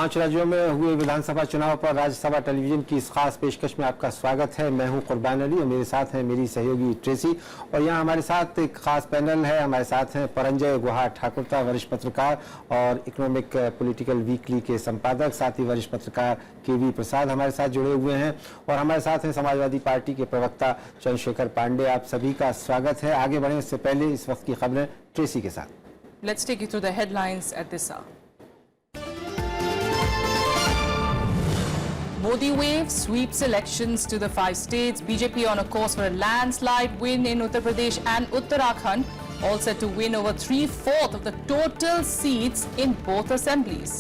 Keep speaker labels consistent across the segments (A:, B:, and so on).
A: 5 राज्यों में हुए विधानसभा चुनाव पर राज्यसभा टेलीविजन की इस खास पेशकश में आपका स्वागत है। मैं हूं कुर्बान अली और मेरे साथ हैं मेरी सहयोगी ट्रेसी और यहाँ हमारे साथ एक खास पैनल है। हमारे साथ हैं परंजय गुहा ठाकुरता, वरिष्ठ पत्रकार और इकोनॉमिक पॉलिटिकल वीकली के संपादक, साथ ही वरिष्ठ पत्रकार केवी प्रसाद हमारे साथ जुड़े हुए हैं और हमारे साथ हैं समाजवादी पार्टी के प्रवक्ता चंद्रशेखर पांडे। आप सभी का स्वागत है। आगे बढ़े इससे पहले इस वक्त की खबरें ट्रेसी के साथ।
B: Let's take you through the headlines at this hour. Modi wave sweeps elections to the 5 states. BJP on a course for a landslide win in Uttar Pradesh and Uttarakhand, all set to win over 3/4 of the total seats in both assemblies.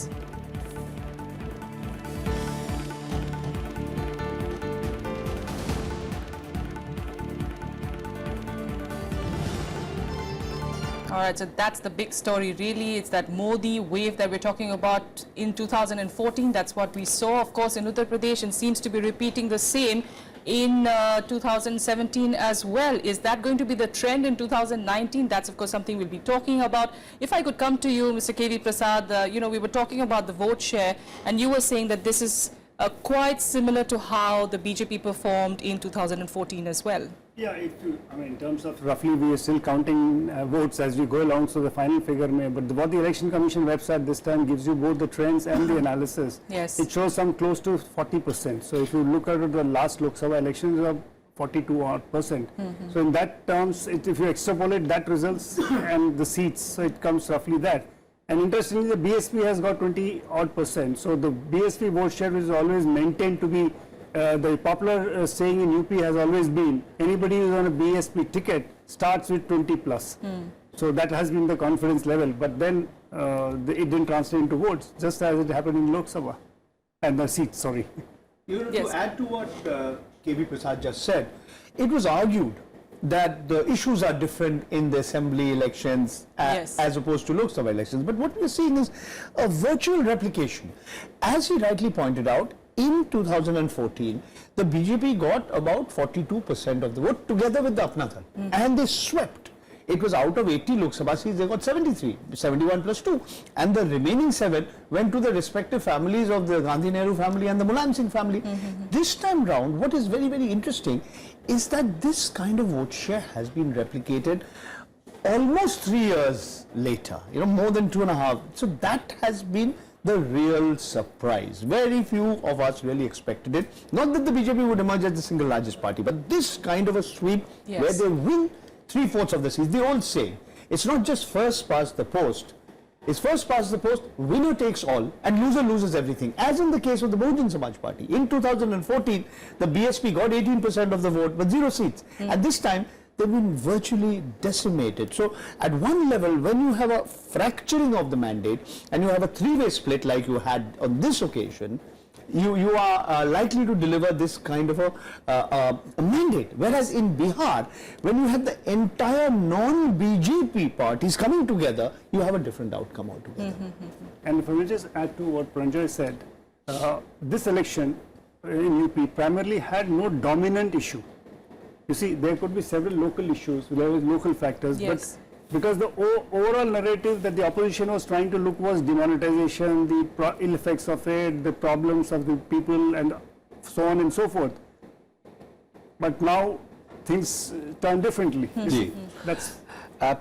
B: All right, so that's the big story really. It's that Modi wave that we're talking about in 2014. That's what we saw, of course, in Uttar Pradesh, and seems to be repeating the same in 2017 as well. Is that going to be the trend in 2019? That's, of course, something we'll be talking about. If I could come to you, Mr. KV Prasad, we were talking about the vote share, and you were saying that this is quite similar to how the BJP performed in 2014 as well.
C: Yeah, in terms of roughly, we are still counting votes as we go along, so the final figure may, but what the Election Commission website this time gives you both the trends and the analysis.
B: Yes.
C: It shows some close to 40%. So if you look at the last Lok Sabha elections, of 42% odd. So in that terms, if you extrapolate that results and the seats, so it comes roughly that. And interestingly, the BSP has got 20 odd %. So the BSP vote share is always maintained to be the popular saying in UP has always been anybody who is on a BSP ticket starts with 20 plus. So that has been the confidence level. But then it didn't translate into votes, just as it happened in Lok Sabha and the seats. Sorry.
D: To add to what KV Prasad just said, it was argued that the issues are different in the assembly elections as opposed to Lok Sabha elections. But what we're seeing is a virtual replication. As he rightly pointed out, in 2014, the BJP got about 42% of the vote together with the Apna Dal, and they swept. It was out of 80 Lok Sabha seats, they got 73, 71 plus 2, and the remaining 7 went to the respective families of the Gandhi Nehru family and the Mulayam Singh family. This time round, what is very, very interesting is that this kind of vote share has been replicated almost 3 years later, more than 2.5. So that has been the real surprise. Very few of us really expected it. Not that the BJP would emerge as the single largest party, but this kind of a sweep where they win 3/4 of the seats. The old saying, it's not just first past the post, it's first past the post, winner takes all, and loser loses everything. As in the case of the Bahujan Samaj Party. In 2014, the BSP got 18% of the vote, but 0 seats. At this time, they've been virtually decimated. So at one level, when you have a fracturing of the mandate and you have a 3-way split like you had on this occasion, you are likely to deliver this kind of a mandate. Whereas in Bihar, when you had the entire non-BJP parties coming together, you have a different outcome altogether.
C: And if I may just add to what Pranjay said, this election in UP primarily had no dominant issue. You see, there could be several local issues, there was local factors, but because the overall narrative that the opposition was trying to look was demonetization, the ill effects of it, the problems of the people, and so on and so forth. But now things turn differently. That's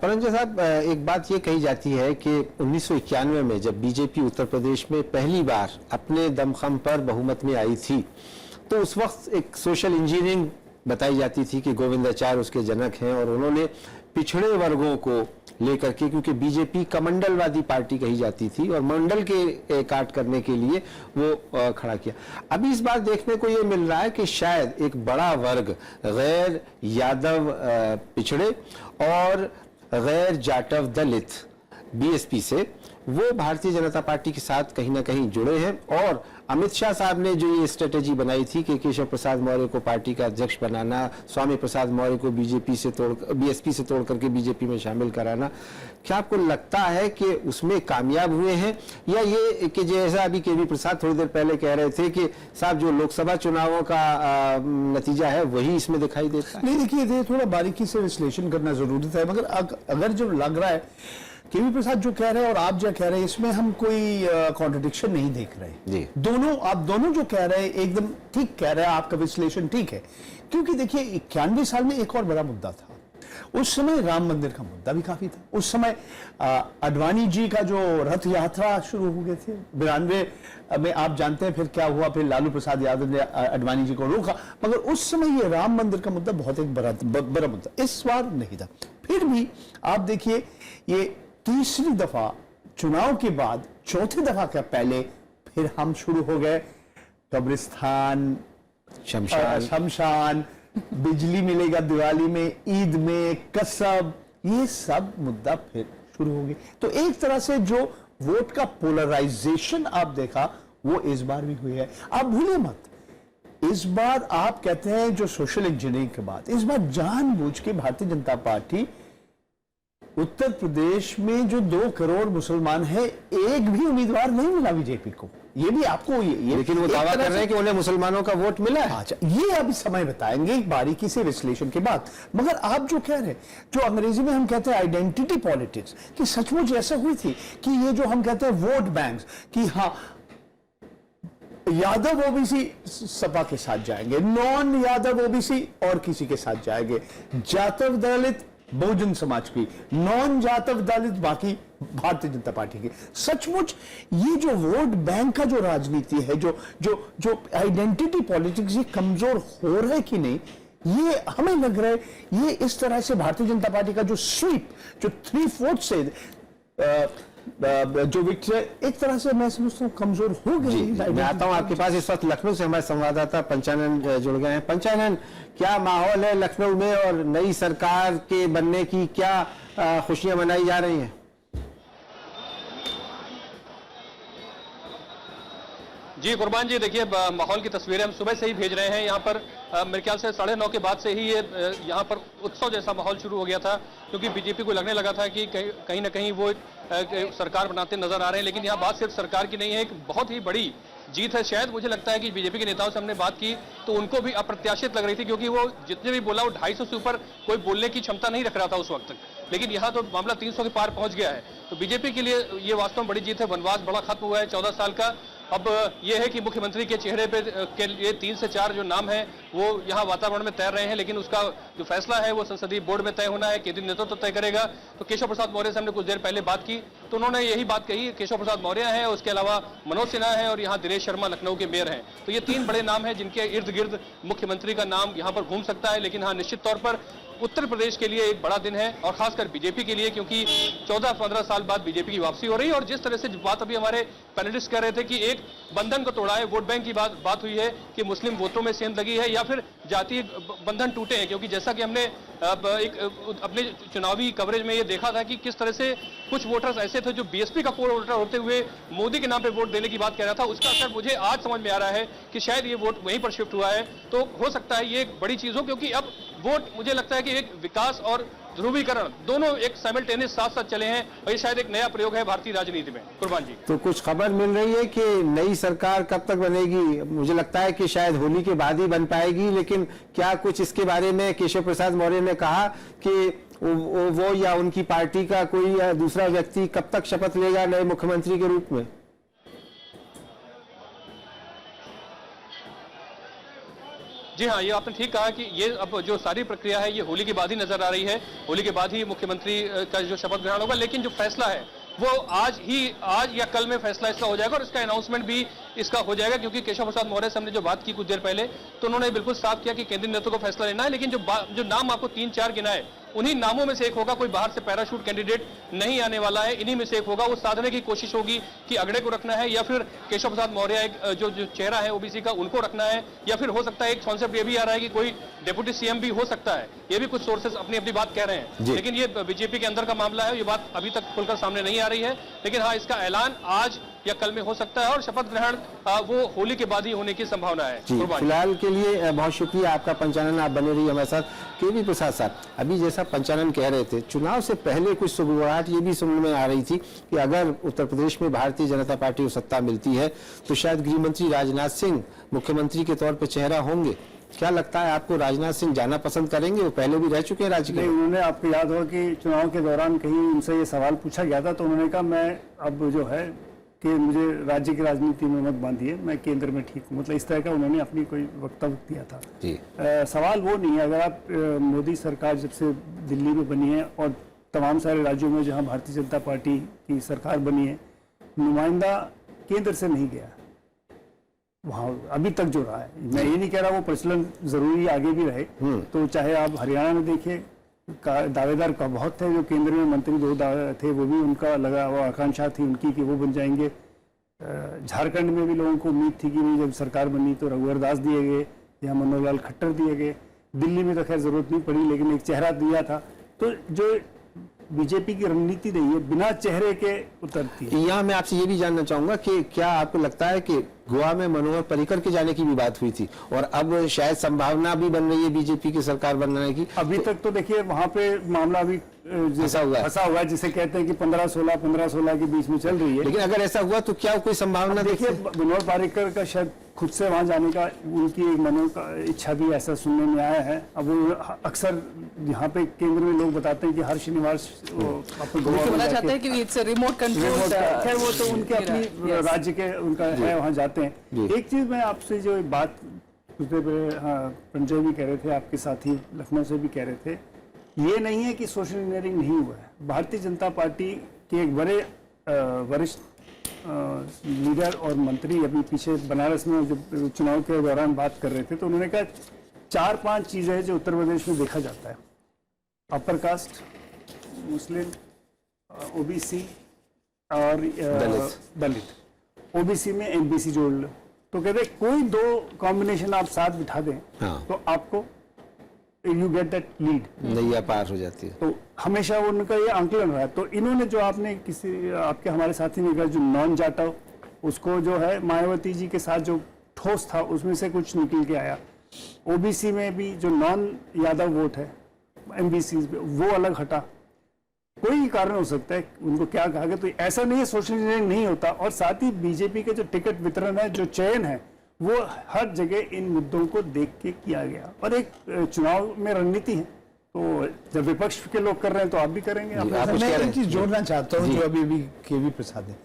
A: Paranjoy साहब, एक बात ये कही जाती है कि 1991 में जब बीजेपी उत्तर प्रदेश में पहली बार अपने दमखम पर बहुमत में आई थी, तो उस वक्त एक सोशल इंजीनियरिंग बताई जाती थी कि गोविंदाचार्य उसके जनक हैं और उन्होंने पिछड़े वर्गों को लेकर के, क्योंकि बीजेपी कमंडलवादी पार्टी कही जाती थी और मंडल के काट करने के लिए वो खड़ा किया। अभी इस बार देखने को ये मिल रहा है कि शायद एक बड़ा वर्ग गैर यादव पिछड़े और गैर जाटव दलित बीएसपी से वो भारतीय जनता पार्टी के साथ कहीं ना कहीं जुड़े हैं और अमित शाह साहब ने जो ये स्ट्रेटेजी बनाई थी कि केशव प्रसाद मौर्य को पार्टी का अध्यक्ष बनाना, स्वामी प्रसाद मौर्य को बीएसपी से तोड़ करके बीजेपी में शामिल कराना, क्या आपको लगता है कि उसमें कामयाब हुए हैं, या ये कि जैसा अभी केवी प्रसाद थोड़ी देर पहले कह रहे थे कि साहब जो लोकसभा चुनावों का नतीजा है वही इसमें दिखाई देता है?
D: नहीं, देखिए थोड़ा बारीकी से विश्लेषण करना जरूरी है, मगर अगर जो लग रहा है केवी प्रसाद जो कह रहे हैं और आप जो कह रहे हैं इसमें हम कोई कॉन्ट्रडिक्शन नहीं देख रहे
A: जी।
D: आप दोनों जो कह रहे हैं एकदम ठीक कह रहे हैं, आपका विश्लेषण ठीक है। क्योंकि देखिए 91 साल में एक और बड़ा मुद्दा था, उस समय राम मंदिर का मुद्दा भी काफी था। उस समय अडवाणी जी का जो रथ यात्रा शुरू हो गए थे 92 में, आप जानते हैं फिर क्या हुआ, फिर लालू प्रसाद यादव ने अडवाणी जी को रोका, मगर उस समय ये राम मंदिर का मुद्दा बहुत एक बड़ा मुद्दा इस बार नहीं था। फिर भी आप देखिए ये तीसरी दफा चुनाव के बाद चौथी दफा का पहले फिर हम शुरू हो गए, कब्रिस्तान, शमशान, बिजली मिलेगा दिवाली में, ईद में, कसब, ये सब मुद्दा फिर शुरू हो गए। तो एक तरह से जो वोट का पोलराइजेशन आप देखा वो इस बार भी हुई है। आप भूलिए मत, इस बार आप कहते हैं जो सोशल इंजीनियरिंग के बाद इस बार जानबूझ के भारतीय जनता पार्टी उत्तर प्रदेश में जो 2 करोड़ मुसलमान हैं, एक भी उम्मीदवार नहीं मिला बीजेपी को। ये भी आपको ये
A: लेकिन वो दावा कर रहे हैं कि उन्हें मुसलमानों का वोट मिला है।
D: अच्छा, ये अभी समय बताएंगे बारीकी से विश्लेषण के बाद। मगर आप जो कह रहे हैं, जो अंग्रेजी में हम कहते हैं आइडेंटिटी पॉलिटिक्स, कि सचमुच ऐसा हुई थी कि ये जो हम कहते हैं वोट बैंक्स, कि हाँ यादव ओबीसी सपा के साथ जाएंगे, नॉन यादव ओबीसी और किसी के साथ जाएंगे, जाटव दलित बहुजन समाज की, नॉन जाटव दलित बाकी भारतीय जनता पार्टी की। सचमुच ये जो वोट बैंक का जो राजनीति है, जो जो जो आइडेंटिटी पॉलिटिक्स, ये कमजोर हो रहा है कि नहीं, ये हमें लग रहा है ये इस तरह से भारतीय जनता पार्टी का जो स्वीप, जो 3/4 से जो विक्ट्री एक तरह से मैं समझता हूँ कमजोर हो गई।
A: मैं आता हूँ आपके पास, इस वक्त लखनऊ से हमारे संवाददाता पंचानन जुड़ गए हैं। पंचानन, क्या माहौल है लखनऊ में और नई सरकार के बनने की क्या खुशियां मनाई जा रही हैं?
E: जी कुर्बान जी, देखिए माहौल की तस्वीरें हम सुबह से ही भेज रहे हैं। यहाँ पर मेरे ख्याल से 9:30 के बाद से ही ये यहाँ पर उत्सव जैसा माहौल शुरू हो गया था, क्योंकि बीजेपी को लगने लगा था कि कहीं ना कहीं वो सरकार बनाते नजर आ रहे हैं। लेकिन यहाँ बात सिर्फ सरकार की नहीं है, एक बहुत ही बड़ी जीत है। शायद मुझे लगता है कि बीजेपी के नेताओं से हमने बात की तो उनको भी अप्रत्याशित लग रही थी, क्योंकि वो जितने भी बोला वो 250 से ऊपर कोई बोलने की क्षमता नहीं रख रहा था उस वक्त तक। लेकिन यहाँ तो मामला 300 के पार पहुंच गया है। तो बीजेपी के लिए ये वास्तव में बड़ी जीत है। वनवास बड़ा खत्म हुआ है 14 साल का। अब ये है कि मुख्यमंत्री के चेहरे पे के लिए 3 से 4 जो नाम है वो यहाँ वातावरण में तैर रहे हैं, लेकिन उसका जो फैसला है वो संसदीय बोर्ड में तय होना है, केंद्रीय नेतृत्व तय करेगा। तो केशव प्रसाद मौर्य से हमने कुछ देर पहले बात की तो उन्होंने यही बात कही। केशव प्रसाद मौर्य हैं, उसके अलावा मनोज सिन्हा है और यहाँ दिनेश शर्मा लखनऊ के मेयर हैं। तो ये 3 बड़े नाम हैं जिनके इर्द गिर्द मुख्यमंत्री का नाम यहाँ पर घूम सकता है। लेकिन हाँ, निश्चित तौर पर उत्तर प्रदेश के लिए एक बड़ा दिन है और खासकर बीजेपी के लिए, क्योंकि 14-15 साल बाद बीजेपी की वापसी हो रही है। और जिस तरह से बात अभी हमारे पैनलिस्ट कह रहे थे कि एक बंधन को तोड़ा है, वोट बैंक की बात हुई है कि मुस्लिम वोटों में सेंध लगी है या फिर जातीय बंधन टूटे हैं। क्योंकि जैसा कि हमने अपने चुनावी कवरेज में ये देखा था कि किस तरह से कुछ वोटर्स ऐसे थे जो बीएसपी का कोर वोटर होते हुए मोदी के नाम पे वोट देने की बात कह रहा था। उसका असर मुझे आज समझ में आ रहा है कि शायद ये वोट वहीं पर शिफ्ट हुआ है। तो हो सकता है ये एक बड़ी चीज हो, क्योंकि अब वोट मुझे लगता है कि एक विकास और ध्रुवीकरण दोनों एक साइमल्टेनियस साथ साथ चले हैं और ये शायद एक नया प्रयोग है भारतीय राजनीति में। कुर्बान जी,
A: तो कुछ खबर मिल रही है कि नई सरकार कब तक बनेगी? मुझे लगता है कि शायद होली के बाद ही बन पाएगी, लेकिन क्या कुछ इसके बारे में केशव प्रसाद मौर्य ने कहा कि वो या उनकी पार्टी का कोई दूसरा व्यक्ति कब तक शपथ लेगा नए मुख्यमंत्री के रूप में?
E: जी हाँ, ये आपने ठीक कहा कि ये अब जो सारी प्रक्रिया है ये होली के बाद ही नजर आ रही है। होली के बाद ही मुख्यमंत्री का जो शपथ ग्रहण होगा, लेकिन जो फैसला है वो आज या कल में फैसला इसका हो जाएगा और इसका अनाउंसमेंट भी इसका हो जाएगा। क्योंकि केशव प्रसाद मौर्य से हमने जो बात की कुछ देर पहले तो उन्होंने बिल्कुल साफ किया कि केंद्रीय नेतृत्व को फैसला लेना है। लेकिन जो नाम आपको 3-4 गिनाए उन्हीं नामों में से एक होगा, कोई बाहर से पैराशूट कैंडिडेट नहीं आने वाला है, इन्हीं में से एक होगा। वो साधने की कोशिश होगी कि अगड़े को रखना है या फिर केशव प्रसाद मौर्य एक जो चेहरा है ओबीसी का उनको रखना है, या फिर हो सकता है एक कॉन्सेप्ट ये भी आ रहा है कि कोई डिप्टी सीएम भी हो सकता है। ये भी कुछ सोर्सेस अपनी अपनी बात कह रहे हैं, लेकिन ये बीजेपी के अंदर का मामला है। ये बात अभी तक खुलकर सामने नहीं आ रही है, लेकिन हाँ, इसका ऐलान आज या कल में हो सकता है और शपथ ग्रहण वो होली के बाद ही होने की संभावना है।
A: फिलहाल के लिए बहुत शुक्रिया आपका पंचानन, आप बने रहिए हमारे साथ। केवी प्रसाद साहब, अभी जैसा पंचानन कह रहे थे, चुनाव से पहले कुछ सुगबुगाहट ये भी सुनने में आ रही थी कि अगर उत्तर प्रदेश में भारतीय जनता पार्टी को सत्ता मिलती है तो शायद गृह मंत्री राजनाथ सिंह मुख्यमंत्री के तौर पर चेहरा होंगे। क्या लगता है आपको राजनाथ सिंह जाना पसंद करेंगे? वो पहले भी रह चुके हैं राज्य
C: नहीं,
A: के।
C: उन्होंने, आपको याद होगा कि चुनाव के दौरान कहीं उनसे ये सवाल पूछा गया था, तो उन्होंने कहा मैं अब जो है कि मुझे राज्य की राजनीति में मत बांधिए, मैं केंद्र में ठीक हूँ, मतलब इस तरह का उन्होंने अपनी कोई वक्तव्य दिया था।
A: जी।
C: सवाल वो नहीं है, अगर आप मोदी सरकार जब से दिल्ली में बनी है और तमाम सारे राज्यों में जहाँ भारतीय जनता पार्टी की सरकार बनी है, नुमाइंदा केंद्र से नहीं गया वहाँ अभी तक जो रहा है। मैं ये नहीं कह रहा वो प्रचलन जरूरी आगे भी रहे, तो चाहे आप हरियाणा में देखिए, दावेदार का बहुत थे जो केंद्र में मंत्री, दो थे, वो भी उनका लगा, वो आकांक्षा थी उनकी कि वो बन जाएंगे। झारखंड में भी लोगों को उम्मीद थी कि जब सरकार बनी तो रघुवर दास दिए गए या मनोहर लाल खट्टर दिए गए। दिल्ली में तो खैर जरूरत नहीं पड़ी, लेकिन एक चेहरा दिया था। तो जो बीजेपी की रणनीति रही है, बिना चेहरे के उतरती है।
A: यहाँ मैं आपसे ये भी जानना चाहूंगा कि क्या आपको लगता है कि गोवा में मनोहर पर्रिकर के जाने की भी बात हुई थी और अब शायद संभावना भी बन रही है बीजेपी की सरकार बनने की?
C: अभी तक तो देखिए वहां पे मामला अभी
A: फंसा हुआ है,
C: जिसे कहते हैं कि 15-16 के बीच में चल रही है।
A: लेकिन अगर ऐसा हुआ तो क्या कोई संभावना?
C: देखिए, मनोहर पर्रिकर का शायद खुद से वहां जाने का उनकी एक मनो का इच्छा भी ऐसा सुनने में आया है। अब वो अक्सर यहाँ पे केंद्र में लोग बताते हैं कि हर शनिवार अपने गोवा में
B: बोला जाता है कि इट्स रिमोट कंट्रोल,
C: खैर वो तो उनके अपनी राज्य के उनका है, वहाँ जाते हैं। एक चीज मैं आपसे जो बात कुछ देर पहले पंजय भी कह रहे थे, आपके साथी लखनऊ से भी कह रहे थे, ये नहीं है कि सोशल इंजीनियरिंग नहीं हुआ है। भारतीय जनता पार्टी के एक बड़े वरिष्ठ लीडर और मंत्री अभी पीछे बनारस में जब चुनाव के दौरान बात कर रहे थे, तो उन्होंने कहा 4-5 चीजें हैं जो उत्तर प्रदेश में देखा जाता है। अपर कास्ट, मुस्लिम, ओबीसी और दलित। ओबीसी में एमबीसी जोड़ लो, तो कहते कोई 2 कॉम्बिनेशन आप साथ बिठा दें, तो आपको यू गेट दैट लीड,
A: नैया पार हो जाती है।
C: तो हमेशा उनका ये आंकलन रहा है। तो इन्होंने जो आपने किसी आपके हमारे साथी ने कहा जो नॉन जाटा, उसको जो है मायावती जी के साथ जो ठोस था उसमें से कुछ निकल के आया। ओबीसी में भी जो नॉन यादव वोट है एमबीसी वो अलग हटा। कोई कारण हो सकता है, उनको क्या कहा गया, तो ऐसा नहीं है सोशल इंजीनियरिंग नहीं होता। और साथ ही बीजेपी के जो टिकट वितरण है, जो चयन है, वो हर जगह इन मुद्दों को देख के किया गया। और एक चुनाव में रणनीति है, तो जब विपक्ष के लोग कर रहे हैं तो आप भी करेंगे।
D: मैं एक चीज जोड़ना चाहता हूँ जो अभी केवी प्रसाद है,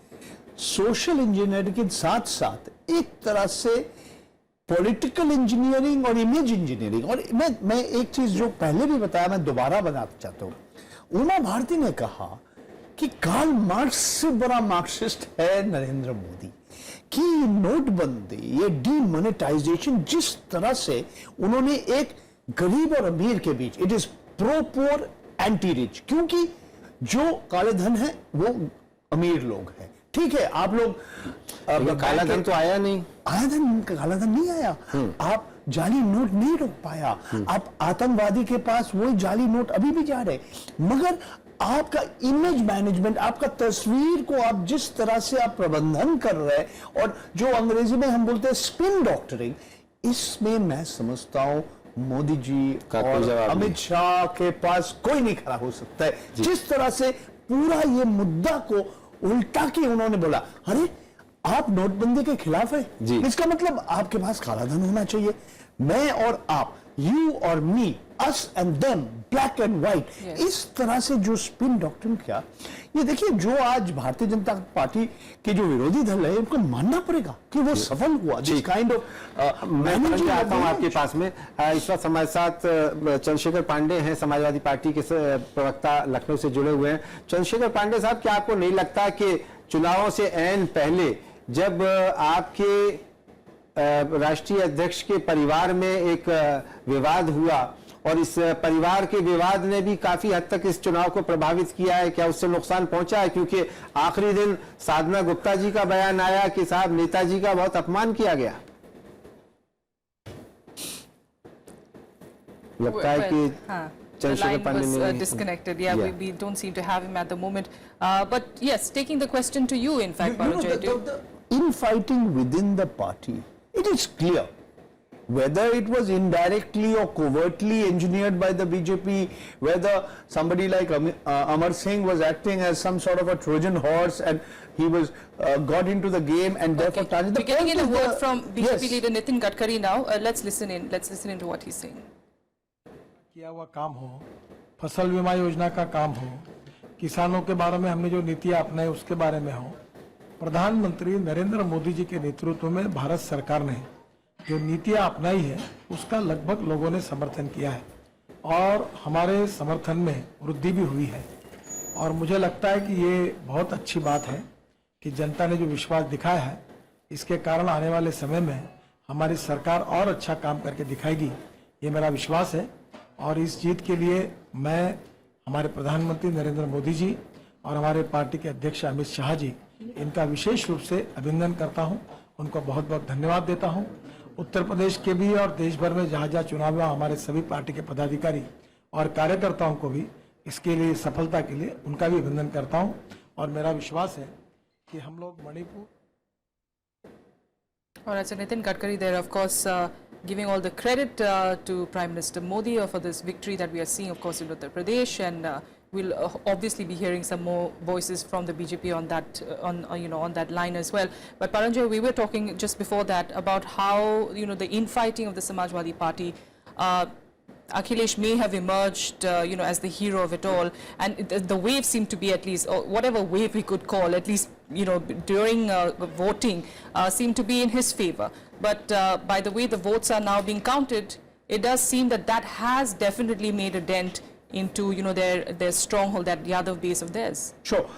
D: सोशल इंजीनियरिंग के साथ साथ एक तरह से पॉलिटिकल इंजीनियरिंग और इमेज इंजीनियरिंग। और मैं एक चीज जो पहले भी बताया, मैं दोबारा बनाना चाहता हूँ। उमा भारती ने कहा कि कार्ल मार्क्स से बड़ा मार्क्सिस्ट है नरेंद्र मोदी, कि नोटबंदी, ये डीमोनेटाइजेशन, जिस तरह से उन्होंने एक गरीब और अमीर के बीच, it is pro poor anti rich, क्योंकि जो काले धन है वो अमीर लोग हैं। ठीक है, आप लोग
A: काला धन तो आया नहीं,
C: काला धन नहीं आया, आप जाली नोट नहीं रोक पाया, आप आतंकवादी के पास वही जाली नोट अभी भी जा रहे, मगर आपका इमेज मैनेजमेंट, आपका तस्वीर को आप जिस तरह से आप प्रबंधन कर रहे हैं, और जो अंग्रेजी में हम बोलते हैं स्पिन डॉक्टरिंग, इसमें मैं समझता हूं मोदी जी और अमित शाह के पास कोई नहीं खड़ा हो सकता है। जिस तरह से पूरा ये मुद्दा को उल्टा के उन्होंने बोला, अरे आप नोटबंदी के खिलाफ है, इसका मतलब आपके पास काला धन होना चाहिए। मैं और आप, यू और me, us and them, black and white, इस तरह से जो स्पिन डॉक्ट्रिन किया, ये देखिए जो आज भारतीय जनता पार्टी के जो विरोधी दल है उनको मानना पड़ेगा कि वो सफल हुआ। जिस काइंड ऑफ
A: मैं आता हूं आपके पास में, इस वक्त हमारे साथ चंद्रशेखर पांडे हैं, समाजवादी पार्टी के प्रवक्ता, लखनऊ से जुड़े हुए हैं। चंद्रशेखर पांडे साहब, क्या आपको नहीं लगता कि चुनावों से ऐन पहले जब आपके राष्ट्रीय अध्यक्ष के परिवार में एक विवाद हुआ और इस परिवार के विवाद ने भी काफी हद तक इस चुनाव को प्रभावित किया है, क्या उससे नुकसान पहुंचा है? क्योंकि आखिरी दिन साधना गुप्ता जी का बयान आया कि साहब नेताजी का बहुत अपमान किया गया। लगता है कि
B: the line was disconnected. Yeah, we don't seem to have him at the moment. But yes, taking the question to you, in fact,
D: the infighting within the party, it is clear whether it was indirectly or covertly engineered by the BJP, whether somebody like Amar Singh was acting as some sort of a Trojan horse and he was got into the game and therefore targeted.
B: We're getting in a word from BJP
D: Yes.
B: leader Nitin Gadkari now. Let's listen in. Let's listen into what he's saying.
F: किया हुआ काम हो, फसल बीमा योजना का काम हो, किसानों के बारे में हमने जो नीतियां अपनाई उसके बारे में हो, प्रधानमंत्री नरेंद्र मोदी जी के नेतृत्व में भारत सरकार ने जो नीतियां अपनाई है उसका लगभग लोगों ने समर्थन किया है और हमारे समर्थन में वृद्धि भी हुई है। और मुझे लगता है कि ये बहुत अच्छी बात है कि जनता ने जो विश्वास दिखाया है, इसके कारण आने वाले समय में हमारी सरकार और अच्छा काम करके दिखाएगी, ये मेरा विश्वास है। और इस जीत के लिए मैं हमारे प्रधानमंत्री नरेंद्र मोदी जी और हमारे पार्टी के अध्यक्ष अमित शाह जी, इनका विशेष रूप से अभिनंदन करता हूं, उनको बहुत बहुत धन्यवाद देता हूं। उत्तर प्रदेश के भी और देश भर में जहां जहां चुनाव हुआ, हमारे सभी पार्टी के पदाधिकारी और कार्यकर्ताओं को भी इसके लिए सफलता के लिए उनका भी अभिनंदन करता हूं। और मेरा विश्वास है कि हम लोग Manipur.
B: All right, so Nitin Gadkari there, of course, giving all the credit to Prime Minister Modi for this victory that we are seeing, of course, in Uttar Pradesh, and we'll obviously be hearing some more voices from the BJP on that, on that line as well. But Paranjoy, we were talking just before that about how the infighting of the Samajwadi Party. Akhilesh may have emerged, as the hero of it all, and the wave seemed to be, at least, or whatever wave we could call, at least, during voting, seemed to be in his favor. But by the way the votes are now being counted, it does seem that that has definitely made a dent into, their stronghold, that Yadav base of theirs.
D: Sure.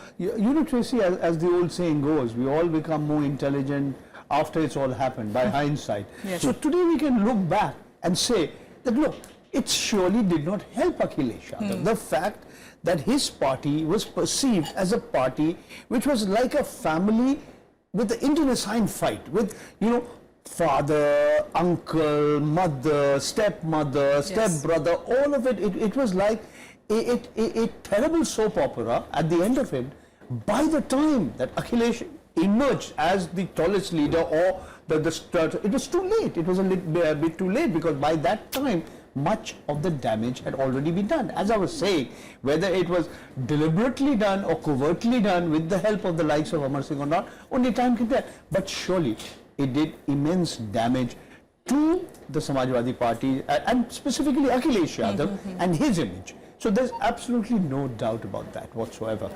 D: Tracy, as the old saying goes, we all become more intelligent after it's all happened, by hindsight.
B: Yes.
D: So today we can look back and say that, look, it surely did not help Akhilesh Yadav. The fact that his party was perceived as a party which was like a family with the internecine fight, with, father, uncle, mother, stepmother, stepbrother, all of it. It was like a terrible soap opera at the end of it. By the time that Akhilesh emerged as the tallest leader, or it was too late. It was a bit too late, because by that time, much of the damage had already been done. As I was saying, whether it was deliberately done or covertly done with the help of the likes of Amar Singh or not, only time can tell. But surely it did immense damage to the Samajwadi Party and specifically Akhilesh Yadav and his image. So there's absolutely no doubt about that whatsoever.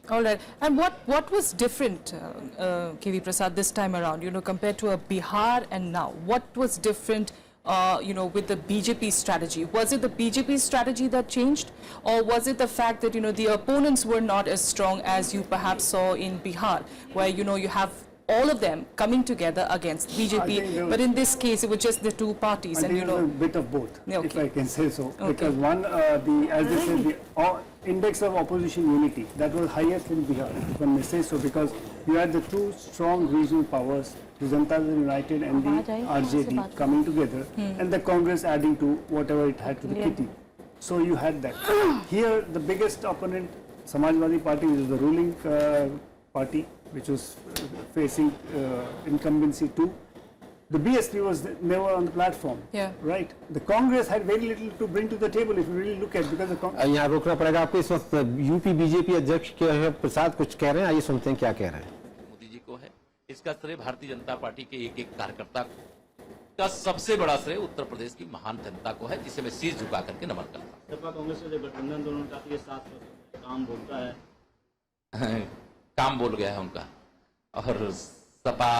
B: All right. And what was different, KV Prasad, this time around, compared to a Bihar and now? What was different, with the BJP strategy? Was it the BJP strategy that changed? Or was it the fact that, the opponents were not as strong as you perhaps saw in Bihar, where, you have all of them coming together against BJP, but in this case it was just the two parties, and
C: it was a bit of both,
B: Okay.
C: if I can say so.
B: Okay.
C: Because one, as they said, the index of opposition unity, that was highest in Bihar, if one may say so, because you had the two strong regional powers, the Janata Dal United and the RJD coming together, and the Congress adding to whatever it had to the kitty. So you had that. Here, the biggest opponent, Samajwadi Party, which is the ruling party, which was facing incumbency too. The BSP was never on the platform, right? The Congress had very little to bring to the table, if you really look at, because the
A: यहाँ रोकना पड़ेगा आपको। इस वक्त UP BJP अध्यक्ष के प्रसाद कुछ कह रहे हैं, आइए सुनते हैं क्या कह रहे हैं।
G: मोदी जी को है, इसका श्रेय भारतीय जनता पार्टी के एक एक कार्यकर्ता का सबसे बड़ा श्रेय उत्तर प्रदेश की महान जनता को है, जिसे मैं शीश झुका करके नमन करता हूँ।
H: सपा कांग्रेस का गठबंधन दोनों का ये साथ काम बोलता है,
G: काम बोल गया है उनका, और सपा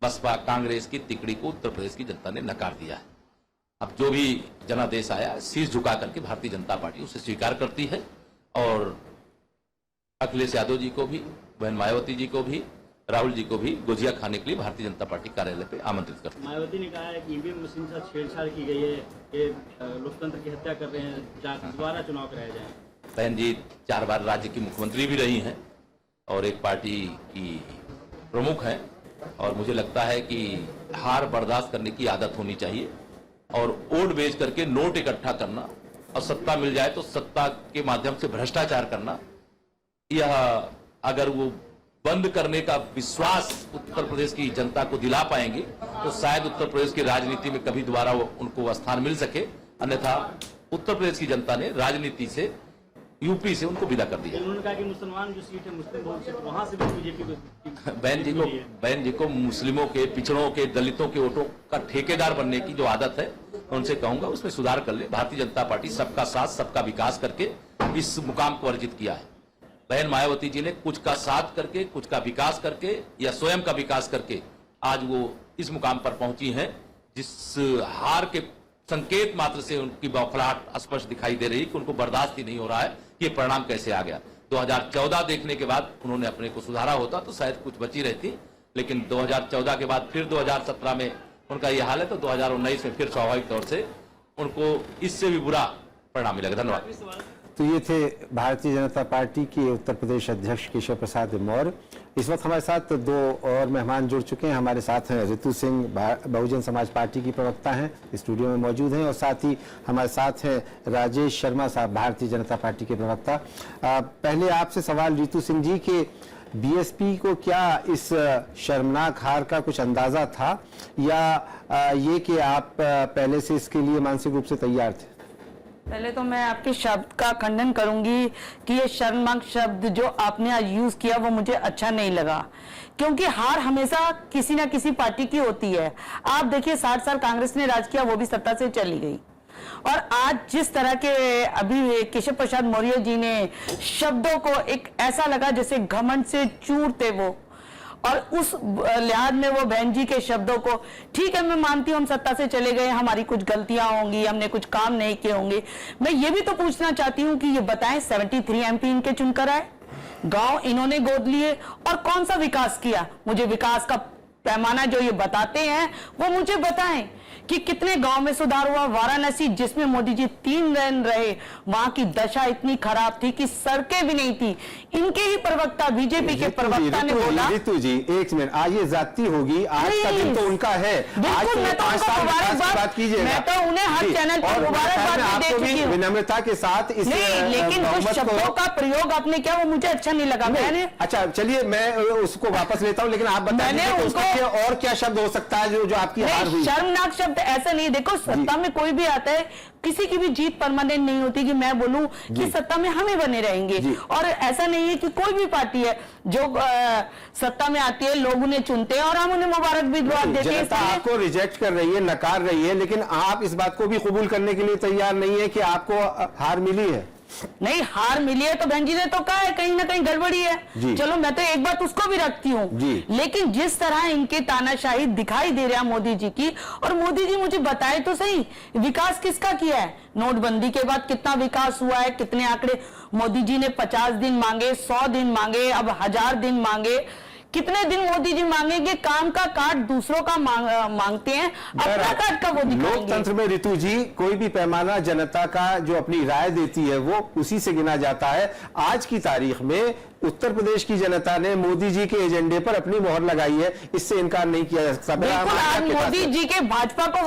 G: बसपा कांग्रेस की तिकड़ी को उत्तर प्रदेश की जनता ने नकार दिया है। अब जो भी जनादेश आया, शीश झुका करके भारतीय जनता पार्टी उसे स्वीकार करती है, और अखिलेश यादव जी को भी, बहन मायावती जी को भी, राहुल जी को भी गुजिया खाने के लिए भारतीय जनता पार्टी कार्यालय पे आमंत्रित करती है।
H: मायावती ने कहा है कि ईवीएम मशीन से छेड़छाड़ की गई है, ये लोकतंत्र की हत्या कर रहे हैं, दोबारा चुनाव कराया जाए।
G: बहन जी 4 बार राज्य की मुख्यमंत्री भी रही हैं और एक पार्टी की प्रमुख हैं, और मुझे लगता है कि हार बर्दाश्त करने की आदत होनी चाहिए, और वोट बेच करके नोट इकट्ठा करना और सत्ता मिल जाए तो सत्ता के माध्यम से भ्रष्टाचार करना, यह अगर वो बंद करने का विश्वास उत्तर प्रदेश की जनता को दिला पाएंगे तो शायद उत्तर प्रदेश की राजनीति में कभी दोबारा उनको स्थान मिल सके। अन्यथा उत्तर प्रदेश की जनता ने राजनीति से, यूपी से उनको विदा कर दिया।
H: उन्होंने कहा कि मुसलमान जो सीट है, मुस्लिम बहुल सीट, वहां से भी बीजेपी को
G: बहन जी को मुस्लिमों के, पिछड़ों के, दलितों के वोटों का ठेकेदार बनने की जो आदत है, उनसे कहूंगा उसमें सुधार कर ले। भारतीय जनता पार्टी सबका साथ, सबका विकास करके इस मुकाम को अर्जित किया है। बहन मायावती जी ने कुछ का साथ करके, कुछ का विकास करके या स्वयं का विकास करके आज वो इस मुकाम पर पहुंची हैं, जिस हार के संकेत मात्र से उनकी बौखलाहट स्पष्ट दिखाई दे रही कि उनको बर्दाश्त ही नहीं हो रहा है कि ये परिणाम कैसे आ गया। 2014 देखने के बाद उन्होंने अपने को सुधारा होता तो शायद कुछ बची रहती, लेकिन 2014 के बाद फिर 2017 में उनका ये हाल है, तो 2019 में फिर स्वाभाविक तौर से उनको इससे भी बुरा परिणाम मिलेगा। धन्यवाद।
A: तो ये थे भारतीय जनता पार्टी के उत्तर प्रदेश अध्यक्ष केशव प्रसाद मौर्य। इस वक्त हमारे साथ दो और मेहमान जुड़ चुके हैं। हमारे साथ हैं रितु सिंह, बहुजन समाज पार्टी की प्रवक्ता हैं, स्टूडियो में मौजूद हैं, और साथ ही हमारे साथ हैं राजेश शर्मा साहब, भारतीय जनता पार्टी के प्रवक्ता। पहले आपसे सवाल रितु सिंह जी के बीएसपी को क्या इस शर्मनाक हार का कुछ अंदाजा था, या ये कि आप पहले से इसके लिए मानसिक रूप से तैयार थे?
I: पहले तो मैं आपके शब्द का खंडन करूंगी कि ये शर्मनाक शब्द जो आपने आज यूज किया वो मुझे अच्छा नहीं लगा, क्योंकि हार हमेशा किसी ना किसी पार्टी की होती है। आप देखिए 60 साल कांग्रेस ने राज किया, वो भी सत्ता से चली गई, और आज जिस तरह के अभी केशव प्रसाद मौर्य जी ने शब्दों को, एक ऐसा लगा जैसे घमंड से चूर थे वो, और उस लिहाज में वो बहन जी के शब्दों को, ठीक है मैं मानती हूँ हम सत्ता से चले गए, हमारी कुछ गलतियां होंगी, हमने कुछ काम नहीं किए होंगे। मैं ये भी तो पूछना चाहती हूँ कि ये बताएं 73 एमपी इनके चुनकर आए, गांव इन्होंने गोद लिए, और कौन सा विकास किया? मुझे विकास का पैमाना जो ये बताते हैं वो मुझे बताएं कि कितने गांव में सुधार हुआ। वाराणसी जिसमें मोदी जी 3 दिन रहे, वहां की दशा इतनी खराब थी कि सड़कें भी नहीं थी। इनके ही प्रवक्ता, बीजेपी के प्रवक्ता ने बोला,
A: रितु जी एक मिनट, आज ये जाती होगी, आज का दिन तो उनका है, आज तो
I: मैं तो
A: 5 साल विकास की बात कीजिएगा।
I: मैं तो उन्हें हर चैनल पर मुबारकबाद दे चुकी हूं,
A: विनम्रता के साथ इस
I: लेकिन जो शब्दों का प्रयोग आपने किया वो मुझे अच्छा नहीं लगा। मैंने,
A: अच्छा चलिए मैं उसको वापस लेता हूं, लेकिन आप बताइए और क्या शब्द हो सकता है जो आपकी हार हुई?
I: शर्मनाक शब्द ऐसा नहीं, देखो सत्ता में कोई भी आता है, किसी की भी जीत परमानेंट नहीं होती कि मैं बोलूं कि सत्ता में हमें बने रहेंगे, और ऐसा नहीं है कि कोई भी पार्टी है जो सत्ता में आती है, लोग उन्हें चुनते हैं और हम उन्हें मुबारकबाद देते हैं।
A: जनता आपको रिजेक्ट कर रही है, नकार रही है, लेकिन आप इस बात को भी कबूल करने के लिए तैयार नहीं है कि आपको हार मिली है।
I: नहीं, हार मिली है तो बहन जी ने तो कहा है कहीं ना कहीं गड़बड़ी है, चलो मैं तो एक बात उसको भी रखती हूँ, लेकिन जिस तरह इनके तानाशाही दिखाई दे रहा मोदी जी की, और मोदी जी मुझे बताए तो सही विकास किसका किया है? नोटबंदी के बाद कितना विकास हुआ है, कितने आंकड़े मोदी जी ने 50 दिन मांगे, 100 दिन मांगे, अब 1000 दिन मांगे, कितने दिन मोदी जी मांगेंगे? काम का कार्ड दूसरों का मांगते हैं, अपना कार्ड का वो दिखाएंगे।
A: लोकतंत्र में रितु जी कोई भी पैमाना जनता का जो अपनी राय देती है वो उसी से गिना जाता है। आज की तारीख में उत्तर प्रदेश की जनता ने मोदी जी के एजेंडे पर अपनी मोहर लगाई है, इससे इनकार नहीं किया जा सकता।
I: बिल्कुल, आज मोदी जी के भाजपा को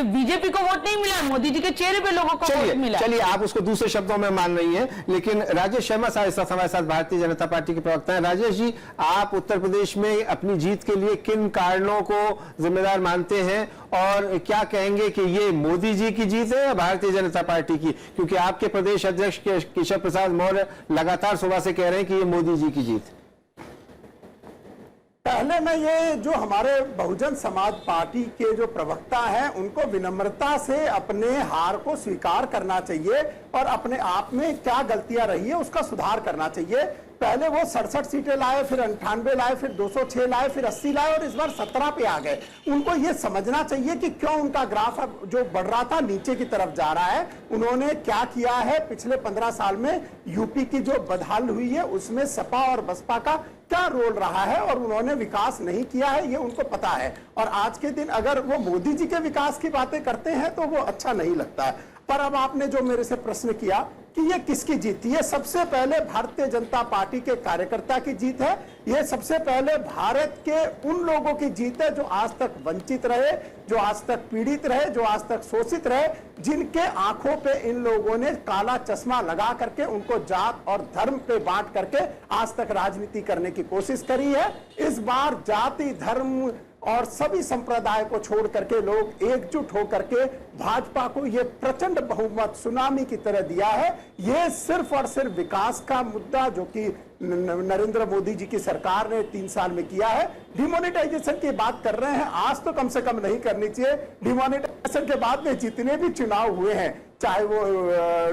I: बीजेपी को वोट नहीं मिला, मोदी जी के चेहरे पे लोगों को वोट मिला।
A: चलिए आप उसको दूसरे शब्दों में मान रही हैं, लेकिन राजेश शर्मा साहब इस वक्त हमारे साथ भारतीय जनता पार्टी के प्रवक्ता हैं। राजेश जी, आप उत्तर प्रदेश में अपनी जीत के लिए किन कारणों को जिम्मेदार मानते हैं, और क्या कहेंगे कि ये मोदी जी की जीत है या भारतीय जनता पार्टी की? क्योंकि आपके प्रदेश अध्यक्ष केशव प्रसाद मौर्य लगातार सुबह से कह रहे हैं कि ये मोदी जी की जीत।
J: पहले मैं ये जो हमारे बहुजन समाज पार्टी के जो प्रवक्ता हैं उनको विनम्रता से अपने हार को स्वीकार करना चाहिए और अपने आप में क्या गलतियां रही है उसका सुधार करना चाहिए। पहले वो 67 सीटें लाए, फिर 98 लाए, फिर 206 लाए, फिर 80 लाए और इस बार 17 पे आ गए। उनको ये समझना चाहिए कि क्यों उनका ग्राफ अब जो बढ़ रहा था नीचे की तरफ जा रहा है। उन्होंने क्या किया है पिछले 15 साल में, यूपी की जो बदहाल हुई है उसमें सपा और बसपा का क्या रोल रहा है, और उन्होंने विकास नहीं किया है ये उनको पता है। और आज के दिन अगर वो मोदी जी के विकास की बातें करते हैं तो वो अच्छा नहीं लगता है। पर अब आपने जो मेरे से प्रश्न किया कि ये किसकी जीत थी, ये सबसे पहले भारतीय जनता पार्टी के कार्यकर्ता की जीत है। ये सबसे पहले भारत के उन लोगों की जीत है जो आज तक वंचित रहे, जो आज तक पीड़ित रहे, जो आज तक शोषित रहे, जिनके आंखों पे इन लोगों ने काला चश्मा लगा करके उनको जात और धर्म पे बांट करके आज तक राजनीति करने की कोशिश करी है। इस बार जाति, धर्म और सभी संप्रदाय को छोड़ करके लोग एकजुट होकर के भाजपा को ये प्रचंड बहुमत सुनामी की तरह दिया है। ये सिर्फ और सिर्फ विकास का मुद्दा जो कि नरेंद्र मोदी जी की सरकार ने 3 साल में किया है। डिमोनेटाइजेशन की बात कर रहे हैं, आज तो कम से कम नहीं करनी चाहिए। डिमोनेटाइजेशन के बाद में जितने भी चुनाव हुए हैं, चाहे वो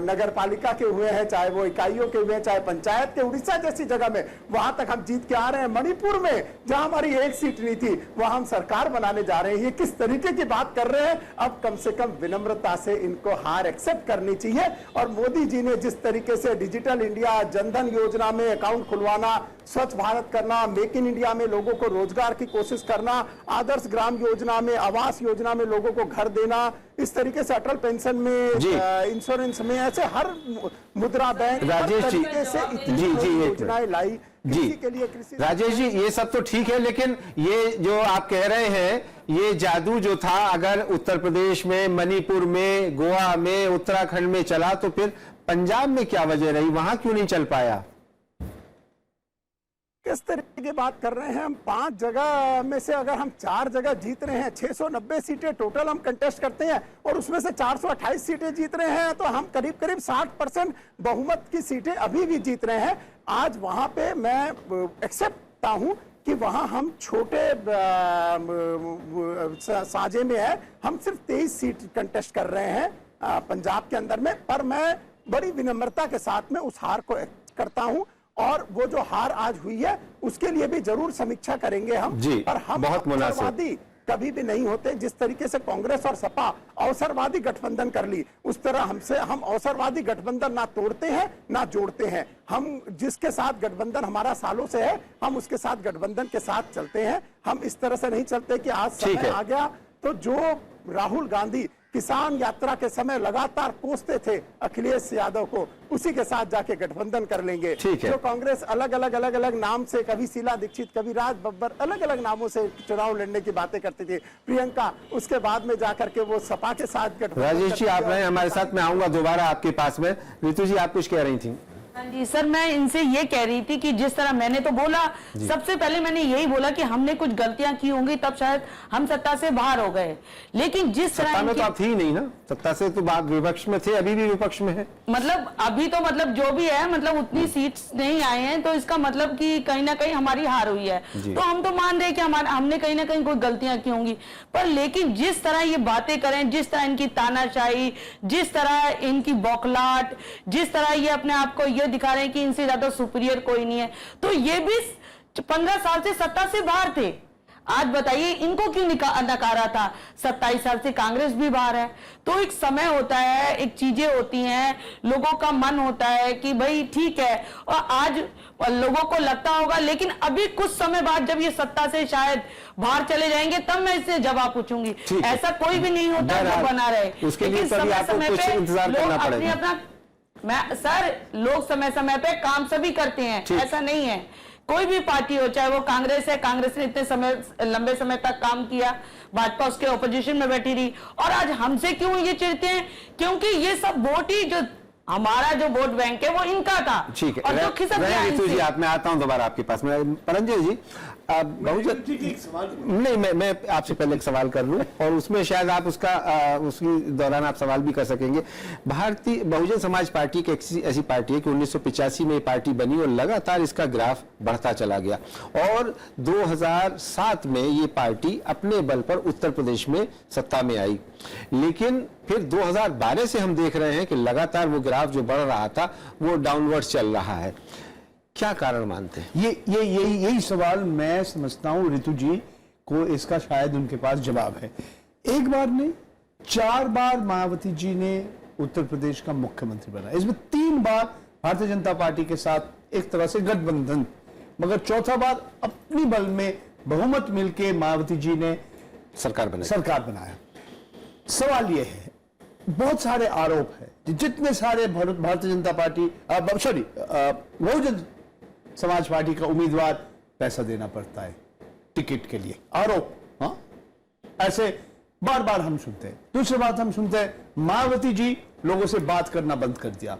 J: नगर पालिका के हुए हैं, चाहे वो इकाइयों के हुए हैं, चाहे पंचायत के, उड़ीसा जैसी जगह में वहां तक हम जीत के आ रहे हैं। मणिपुर में जहां हमारी एक सीट नहीं थी वहां हम सरकार बनाने जा रहे हैं। ये किस तरीके की बात कर रहे हैं? अब कम से कम विनम्रता से इनको हार एक्सेप्ट करनी चाहिए। और मोदी जी ने जिस तरीके से डिजिटल इंडिया, जनधन योजना में अकाउंट खुलवाना, स्वच्छ भारत करना, मेक इन इंडिया में लोगों को रोजगार की कोशिश करना, आदर्श ग्राम योजना में, आवास योजना में लोगों को घर देना, इस तरीके से अटल पेंशन में, इंश्योरेंस में, ऐसे हर मुद्रा बैंक
A: राजेश जी,
J: से इतनी योजनाएं लाई कृषि के लिए। कृषि
A: राजेश जी, ये सब तो ठीक है, लेकिन ये जो आप कह रहे हैं, ये जादू जो था अगर उत्तर प्रदेश में, मणिपुर में, गोवा में, उत्तराखंड में चला तो फिर पंजाब में क्या वजह रही, वहां क्यों नहीं चल पाया?
J: किस तरीके की बात कर रहे हैं? हम 5 जगह में से अगर हम 4 जगह जीत रहे हैं, 690 सीटें टोटल हम कंटेस्ट करते हैं और उसमें से 428 सीटें जीत रहे हैं, तो हम करीब करीब 60% बहुमत की सीटें अभी भी जीत रहे हैं। आज वहां पे मैं एक्सेप्ट हूं कि वहां हम छोटे साझे में है, हम सिर्फ 23 सीट कंटेस्ट कर रहे हैं पंजाब के अंदर में। पर मैं बड़ी विनम्रता के साथ में उस हार को एक्सेप्ट करता हूं और वो जो हार आज हुई है उसके लिए भी जरूर समीक्षा करेंगे हम। और हम
A: बहुत
J: अवसरवादी कभी भी नहीं होते। जिस तरीके से कांग्रेस और सपा अवसरवादी गठबंधन कर ली, उस तरह हम अवसरवादी गठबंधन ना तोड़ते हैं ना जोड़ते हैं। हम जिसके साथ गठबंधन हमारा सालों से है, हम उसके साथ गठबंधन के साथ चलते हैं। हम इस तरह से नहीं चलते कि आज समय आ गया तो जो राहुल गांधी किसान यात्रा के समय लगातार कोसते थे अखिलेश यादव को, उसी के साथ जाके गठबंधन कर लेंगे। जो कांग्रेस अलग अलग नाम से, कभी शीला दीक्षित, कभी राज बब्बर, अलग अलग नामों से चुनाव लड़ने की बातें करती थी, प्रियंका, उसके बाद में जाकर के वो सपा के साथ गठबंधन।
A: राजेश जी आप रहे हमारे साथ, मैं आऊंगा दोबारा आपके पास में। रितु जी आप कुछ कह रही थी?
I: हाँ जी सर, मैं इनसे ये कह रही थी कि जिस तरह मैंने तो बोला, सबसे पहले मैंने यही बोला कि हमने कुछ गलतियां की होंगी तब शायद हम सत्ता से बाहर हो गए। लेकिन जिस तरह
A: सत्ता में तो आप थी नहीं ना, सत्ता से तो बात विपक्ष में थे, अभी भी विपक्ष में है।
I: मतलब अभी तो मतलब जो भी है, मतलब उतनी सीट्स नहीं आए हैं, तो इसका मतलब कि कहीं ना कहीं हमारी हार हुई है। तो हम तो मान रहे हैं कि हमने कहीं ना कहीं कोई गलतियां की होंगी। पर लेकिन जिस तरह ये बातें करें, जिस तरह इनकी तानाशाही, जिस तरह इनकी बौखलाहट, जिस तरह ये अपने आप को दिखा रहे हैं कि इनसे ज्यादा सुपीरियर कोई नहीं है, तो ये भी 15 साल से सत्ता से बाहर थे। आज बताइए इनको क्यों नकारा था? 27 साल से कांग्रेस भी बाहर है। तो एक समय होता है, एक चीजें होती हैं, लोगों का मन होता है कि भाई ठीक है, और आज लोगों को लगता होगा, लेकिन अभी कुछ समय बाद जब ये सत्ता से शायद बाहर चले जाएंगे तब मैं इससे जवाब पूछूंगी। ऐसा कोई भी नहीं होता जो बना रहे।
A: उसके लिए समय पे
I: अपना सर, लोग समय समय पे काम सभी करते हैं, ऐसा नहीं है। कोई भी पार्टी हो, चाहे वो कांग्रेस है, कांग्रेस ने इतने लंबे समय तक काम किया, भाजपा उसके ऑपोजिशन में बैठी रही। और आज हमसे क्यों ये चिढ़ते हैं? क्योंकि ये सब वोट ही, जो हमारा जो वोट बैंक है वो इनका था।
A: ठीक है,
I: और जो खिसक गया
A: रितु जी आप, मैं आता हूं दोबारा आपके पास में। परंजय जी नहीं, मैं आपसे पहले एक सवाल कर लूं और उसमें शायद आप उसकी दौरान आप सवाल भी कर सकेंगे। भारतीय बहुजन समाज पार्टी की ऐसी पार्टी है कि 1985 में ये पार्टी बनी और लगातार इसका ग्राफ बढ़ता चला गया और 2007 में ये पार्टी अपने बल पर उत्तर प्रदेश में सत्ता में आई। लेकिन फिर 2012 से हम देख रहे हैं कि लगातार वो ग्राफ जो बढ़ रहा था वो डाउनवर्ड चल रहा है। क्या कारण मानते हैं?
D: यही सवाल मैं समझता हूं रितु जी को इसका शायद उनके पास जवाब है। एक बार नहीं, 4 बार मायावती जी ने उत्तर प्रदेश का मुख्यमंत्री बना, इसमें 3 बार भारतीय जनता पार्टी के साथ एक तरह से गठबंधन, मगर चौथा बार अपनी बल में बहुमत मिलकर मायावती जी ने सरकार बनाया। सवाल यह है बहुत सारे आरोप है, जितने सारे भारतीय जनता पार्टी बहुजन समाज पार्टी का उम्मीदवार पैसा देना पड़ता है टिकट के लिए, आरोप, हाँ, ऐसे बार बार हम सुनते हैं। दूसरी बात हम सुनते हैं, मायावती जी लोगों से बात करना बंद कर दिया।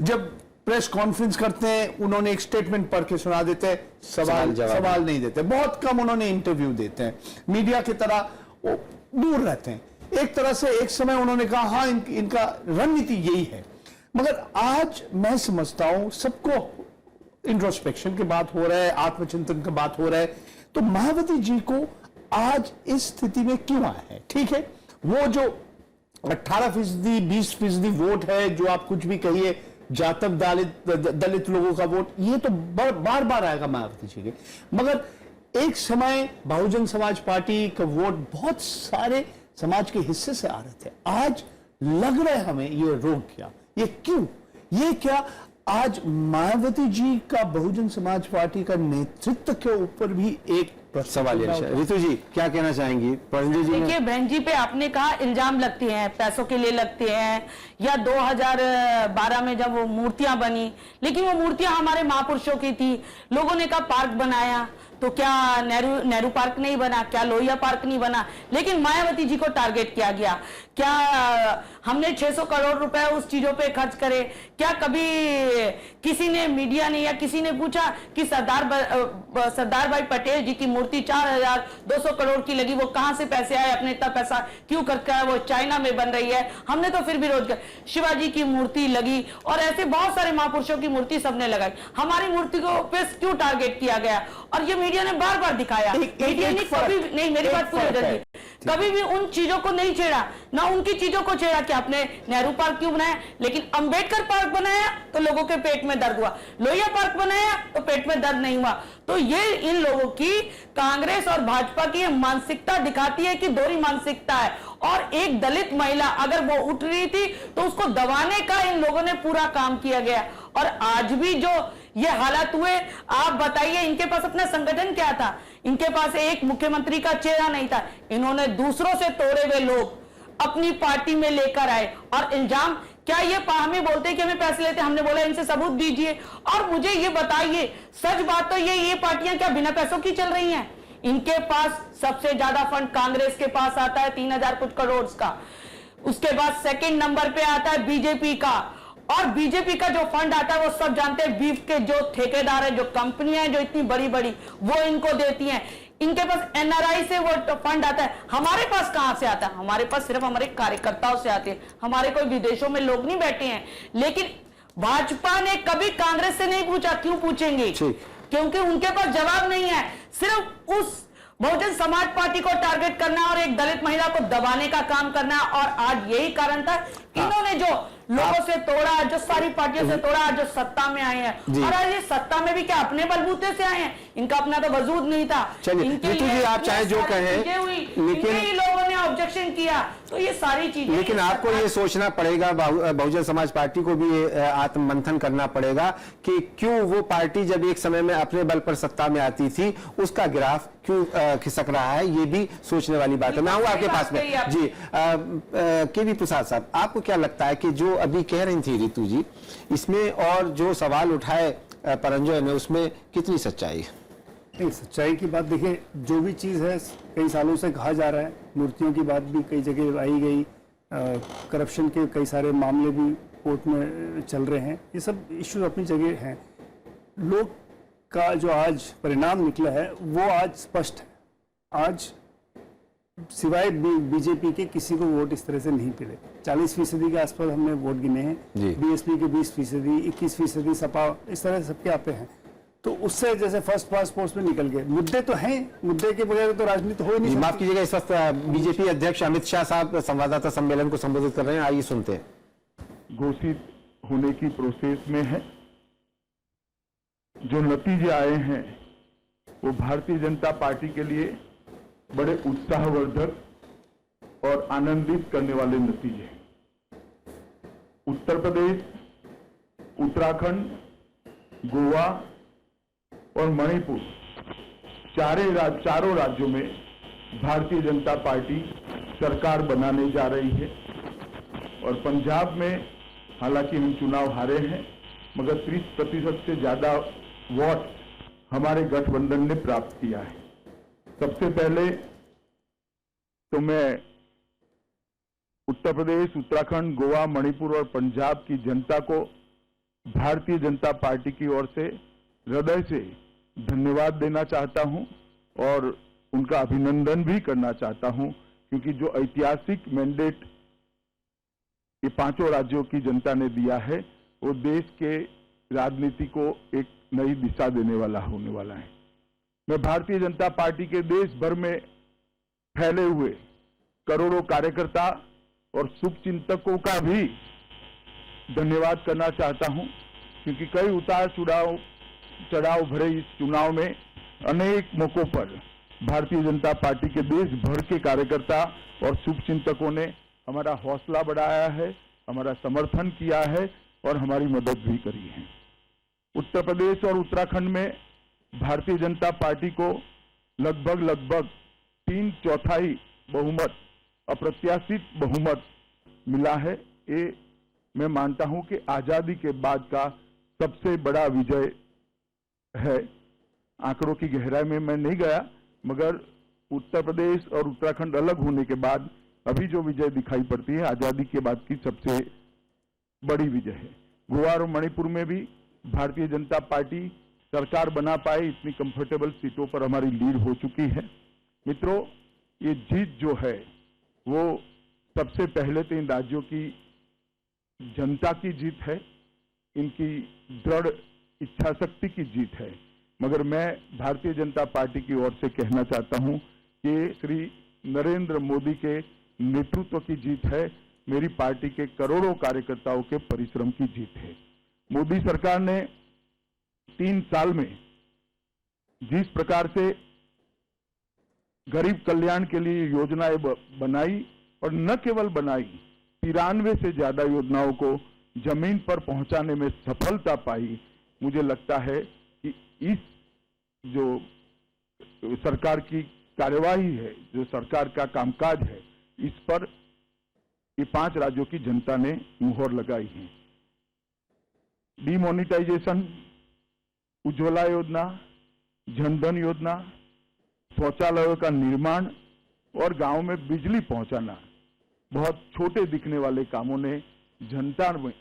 D: जब प्रेस कॉन्फ्रेंस करते हैं, उन्होंने एक स्टेटमेंट पढ़ के सुना देते हैं, सवाल नहीं देते, बहुत कम उन्होंने इंटरव्यू देते हैं, मीडिया की तरह वो दूर रहते हैं। एक तरह से एक समय उन्होंने कहा हाँ इनका रणनीति यही है, मगर आज मैं समझता हूं सबको इंट्रोस्पेक्शन की बात हो रहा है, आत्मचिंतन की बात हो रहा है, तो मायावती जी को आज इस स्थिति में क्यों आया है? ठीक है, वो जो 18% 20% वोट है, जो आप कुछ भी कहिए, जातक दलित लोगों का वोट, ये तो बार बार आएगा मायावती जी के, मगर एक समय बहुजन समाज पार्टी का वोट बहुत सारे समाज के हिस्से से आ रहे थे। आज लग रहा है हमें ये रोक गया, ये क्यों, ये क्या आज मायावती जी का बहुजन समाज पार्टी का नेतृत्व के ऊपर भी एक
A: सवाल है। रितु जी क्या कहना चाहेंगी? परंजय जी
I: देखिए, बहन जी पे आपने कहा इल्जाम लगते हैं, पैसों के लिए लगते हैं, या 2012 में जब वो मूर्तियां बनी, लेकिन वो मूर्तियां हमारे महापुरुषों की थी। लोगों ने कहा पार्क बनाया, तो क्या नेहरू पार्क नहीं बना, क्या लोहिया पार्क नहीं बना, लेकिन मायावती जी को टारगेट किया गया। क्या हमने 600 करोड़ रुपए उस चीजों पे खर्च करे? क्या कभी किसी ने, मीडिया ने या किसी ने पूछा कि सरदार भाई पटेल जी की मूर्ति 4200 करोड़ की लगी, वो कहां से पैसे आए, अपने इतना पैसा क्यों खर्च करा, वो चाइना में बन रही है, हमने तो फिर भी रोज कर। शिवाजी की मूर्ति लगी, और ऐसे बहुत सारे महापुरुषों की मूर्ति सबने लगाई, हमारी मूर्ति को पे क्यों टारगेट किया गया? और ये मीडिया ने बार बार दिखाया। मीडिया ने कभी नहीं, मेरी बात पूरी हो जाएगी, कभी भी उन चीजों को नहीं छेड़ा, ना उनकी चीजों को छेड़ा कि आपने नेहरू पार्क क्यों बनाया, लेकिन अंबेडकर पार्क बनाया तो लोगों के पेट में दर्द हुआ, लोहिया पार्क बनाया तो पेट में दर्द नहीं हुआ। तो ये इन लोगों की, कांग्रेस और भाजपा की मानसिकता दिखाती है कि दोहरी मानसिकता है। और एक दलित महिला अगर वो उठ रही थी तो उसको दबाने का इन लोगों ने पूरा काम किया गया। और आज भी जो ये हालात हुए, आप बताइए, इनके पास अपना संगठन क्या था? इनके पास एक मुख्यमंत्री का चेहरा नहीं था, इन्होंने दूसरों से तोड़े हुए लोग अपनी पार्टी में लेकर आए। और इल्जाम क्या ये हमें बोलते हैं कि हमें पैसे लेते, हमने बोला इनसे सबूत दीजिए। और मुझे ये बताइए, सच बात तो ये पार्टियां क्या बिना पैसों की चल रही हैं? इनके पास सबसे ज्यादा फंड कांग्रेस के पास आता है 3000 कुछ करोड़ का, उसके बाद सेकंड नंबर पे आता है बीजेपी का, और बीजेपी का जो फंड आता है वो सब जानते हैं, बीफ के जो ठेकेदार है, जो कंपनियां हैं जो इतनी बड़ी बड़ी, वो इनको देती हैं। इनके पास एनआरआई से वो फंड आता है, हमारे पास कहां से आता है? हमारे पास सिर्फ हमारे कार्यकर्ताओं से आते हैं, हमारे कोई विदेशों में लोग नहीं बैठे हैं। लेकिन भाजपा ने कभी कांग्रेस से नहीं पूछा, क्यों पूछेंगे? क्योंकि उनके पास जवाब नहीं है। सिर्फ उस बहुजन समाज पार्टी को टारगेट करना और एक दलित महिला को दबाने का काम करना। और आज यही कारण था, इन्होंने जो लोगों से तोड़ा, जो सारी पार्टियों से तोड़ा, जो सत्ता में आए हैं। और आज ये सत्ता में भी क्या अपने बलबूते से आए हैं? इनका अपना तो वजूद नहीं था।
A: चलिए रितु जी, आप चाहे जो कहें,
I: लेकिन लोगों ने ऑब्जेक्शन किया, तो ये सारी चीजें,
A: लेकिन आपको ये सोचना पड़ेगा, बहुजन समाज पार्टी को भी आत्ममंथन करना पड़ेगा कि क्यों वो पार्टी जब एक समय में अपने बल पर सत्ता में आती थी, उसका ग्राफ क्यों खिसक रहा है, ये भी सोचने वाली बात है। मैं हूं आपके पास में जी। केवी प्रसाद साहब, आपको क्या लगता है कि जो अभी कह रही थी रितु जी, इसमें और जो सवाल उठाए परंजय ने, उसमें कितनी सच्चाई है?
C: नहीं, सच्चाई की बात देखिए, जो भी चीज़ है कई सालों से कहा जा रहा है, मूर्तियों की बात भी कई जगह आई गई, करप्शन के कई सारे मामले भी कोर्ट में चल रहे हैं, ये सब इश्यूज अपनी जगह हैं। लोग का जो आज परिणाम निकला है वो आज स्पष्ट है। आज सिवाय बीजेपी के किसी को वोट इस तरह से नहीं मिले। 40% के आसपास हमने वोट गिने हैं, बीएसपी के 20%, 21%, सपा, इस तरह से सबके आते हैं। तो उससे जैसे फर्स्ट पास पोस्ट में निकल गए। मुद्दे तो हैं, मुद्दे के बगैर तो राजनीति हो ही नहीं।
A: माफ कीजिएगा, इस वक्त बीजेपी अध्यक्ष अमित शाह साहब संवाददाता सम्मेलन को संबोधित कर रहे हैं, आइए सुनते हैं।
K: घोषित होने की प्रोसेस में है, जो नतीजे आए हैं वो भारतीय जनता पार्टी के लिए बड़े उत्साहवर्धक और आनंदित करने वाले नतीजे हैं। उत्तर प्रदेश, उत्तराखंड, गोवा और मणिपुर चारों राज्यों में भारतीय जनता पार्टी सरकार बनाने जा रही है। और पंजाब में हालांकि हम चुनाव हारे हैं, मगर 30% से ज्यादा वोट हमारे गठबंधन ने प्राप्त किया है। सबसे पहले तो मैं उत्तर प्रदेश, उत्तराखंड, गोवा, मणिपुर और पंजाब की जनता को भारतीय जनता पार्टी की ओर से हृदय से धन्यवाद देना चाहता हूं और उनका अभिनंदन भी करना चाहता हूं, क्योंकि जो ऐतिहासिक मैंडेट ये पांचों राज्यों की जनता ने दिया है वो देश के राजनीति को एक नई दिशा देने वाला होने वाला है। मैं भारतीय जनता पार्टी के देश भर में फैले हुए करोड़ों कार्यकर्ता और शुभचिंतकों का भी धन्यवाद करना चाहता हूं, क्योंकि कई उतार चढ़ाव भरे इस चुनाव में अनेक मौकों पर भारतीय जनता पार्टी के देश भर के कार्यकर्ता और शुभचिंतकों ने हमारा हौसला बढ़ाया है, हमारा समर्थन किया है और हमारी मदद भी करी है। उत्तर प्रदेश और उत्तराखंड में भारतीय जनता पार्टी को लगभग 3/4 बहुमत, अप्रत्याशित बहुमत मिला है। ये मैं मानता हूं कि आजादी के बाद का सबसे बड़ा विजय है। आंकड़ों की गहराई में मैं नहीं गया, मगर उत्तर प्रदेश और उत्तराखंड अलग होने के बाद अभी जो विजय दिखाई पड़ती है आजादी के बाद की सबसे बड़ी विजय है। गोवा और मणिपुर में भी भारतीय जनता पार्टी सरकार बना पाए, इतनी कंफर्टेबल सीटों पर हमारी लीड हो चुकी है। मित्रों, ये जीत जो है वो सबसे पहले तो इन राज्यों की जनता की जीत है, इनकी दृढ़ इच्छा शक्ति की जीत है, मगर मैं भारतीय जनता पार्टी की ओर से कहना चाहता हूं कि श्री नरेंद्र मोदी के नेतृत्व की जीत है, मेरी पार्टी के करोड़ों कार्यकर्ताओं के परिश्रम की जीत है। मोदी सरकार ने 3 साल में जिस प्रकार से गरीब कल्याण के लिए योजनाएं बनाई और न केवल बनाई, 93 से ज्यादा योजनाओं को जमीन पर पहुंचाने में सफलता पाई, मुझे लगता है कि इस जो सरकार की कार्यवाही है, जो सरकार का कामकाज है, इस पर ये 5 राज्यों की जनता ने मुहर लगाई है। डीमोनेटाइजेशन, उज्ज्वला योजना, जनधन योजना, शौचालयों का निर्माण और गांव में बिजली पहुंचाना, बहुत छोटे दिखने वाले कामों ने जनता में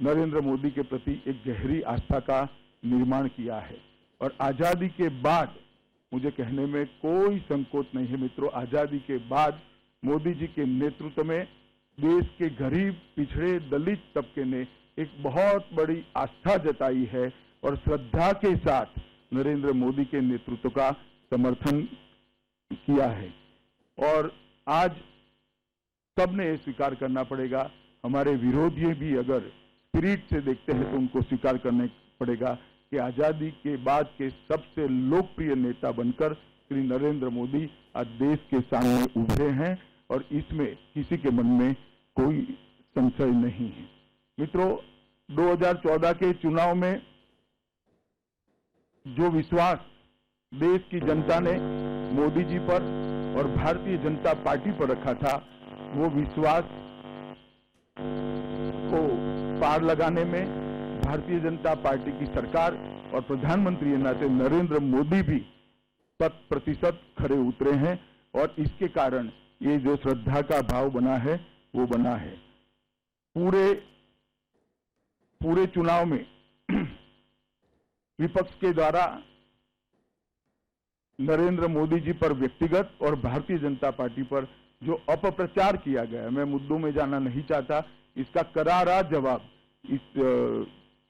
K: नरेंद्र मोदी के प्रति एक गहरी आस्था का निर्माण किया है। और आजादी के बाद मुझे कहने में कोई संकोच नहीं है मित्रों, आजादी के बाद मोदी जी के नेतृत्व में देश के गरीब, पिछड़े, दलित तबके ने एक बहुत बड़ी आस्था जताई है और श्रद्धा के साथ नरेंद्र मोदी के नेतृत्व का समर्थन किया है। और आज सबने ये स्वीकार करना पड़ेगा, हमारे विरोधी भी अगर स्पिरिट से देखते हैं तो उनको स्वीकार करना पड़ेगा कि आजादी के बाद के सबसे लोकप्रिय नेता बनकर श्री नरेंद्र मोदी आज देश के सामने उभरे हैं और इसमें किसी के मन में कोई संशय नहीं है। मित्रों, 2014 के चुनाव में जो विश्वास देश की जनता ने मोदी जी पर और भारतीय जनता पार्टी पर रखा था, वो विश्वास को पार लगाने में भारतीय जनता पार्टी की सरकार और प्रधानमंत्री नाते नरेंद्र मोदी भी 100% खरे उतरे हैं और इसके कारण ये जो श्रद्धा का भाव बना है वो बना है। पूरे चुनाव में विपक्ष के द्वारा नरेंद्र मोदी जी पर व्यक्तिगत और भारतीय जनता पार्टी पर जो अपप्रचार किया गया, मैं मुद्दों में जाना नहीं चाहता, इसका करारा जवाब इस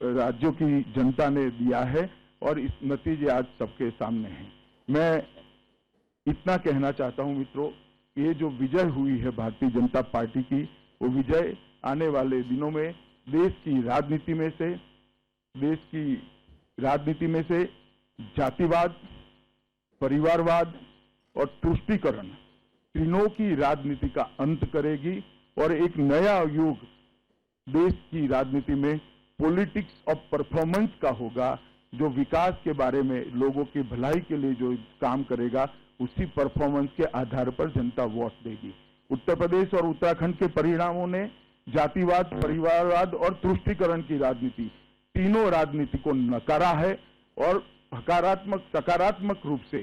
K: राज्यों की जनता ने दिया है और इस नतीजे आज सबके सामने हैं। मैं इतना कहना चाहता हूं मित्रों, ये जो विजय हुई है भारतीय जनता पार्टी की, वो विजय आने वाले दिनों में देश की राजनीति में से जातिवाद, परिवारवाद और तुष्टीकरण तीनों की राजनीति का अंत करेगी और एक नया युग देश की राजनीति में पॉलिटिक्स ऑफ परफॉर्मेंस का होगा, जो विकास के बारे में लोगों की भलाई के लिए जो काम करेगा उसी परफॉर्मेंस के आधार पर जनता वोट देगी। उत्तर प्रदेश और उत्तराखंड के परिणामों ने जातिवाद, परिवारवाद और तुष्टीकरण की राजनीति, तीनों राजनीति को नकारा है और सकारात्मक रूप से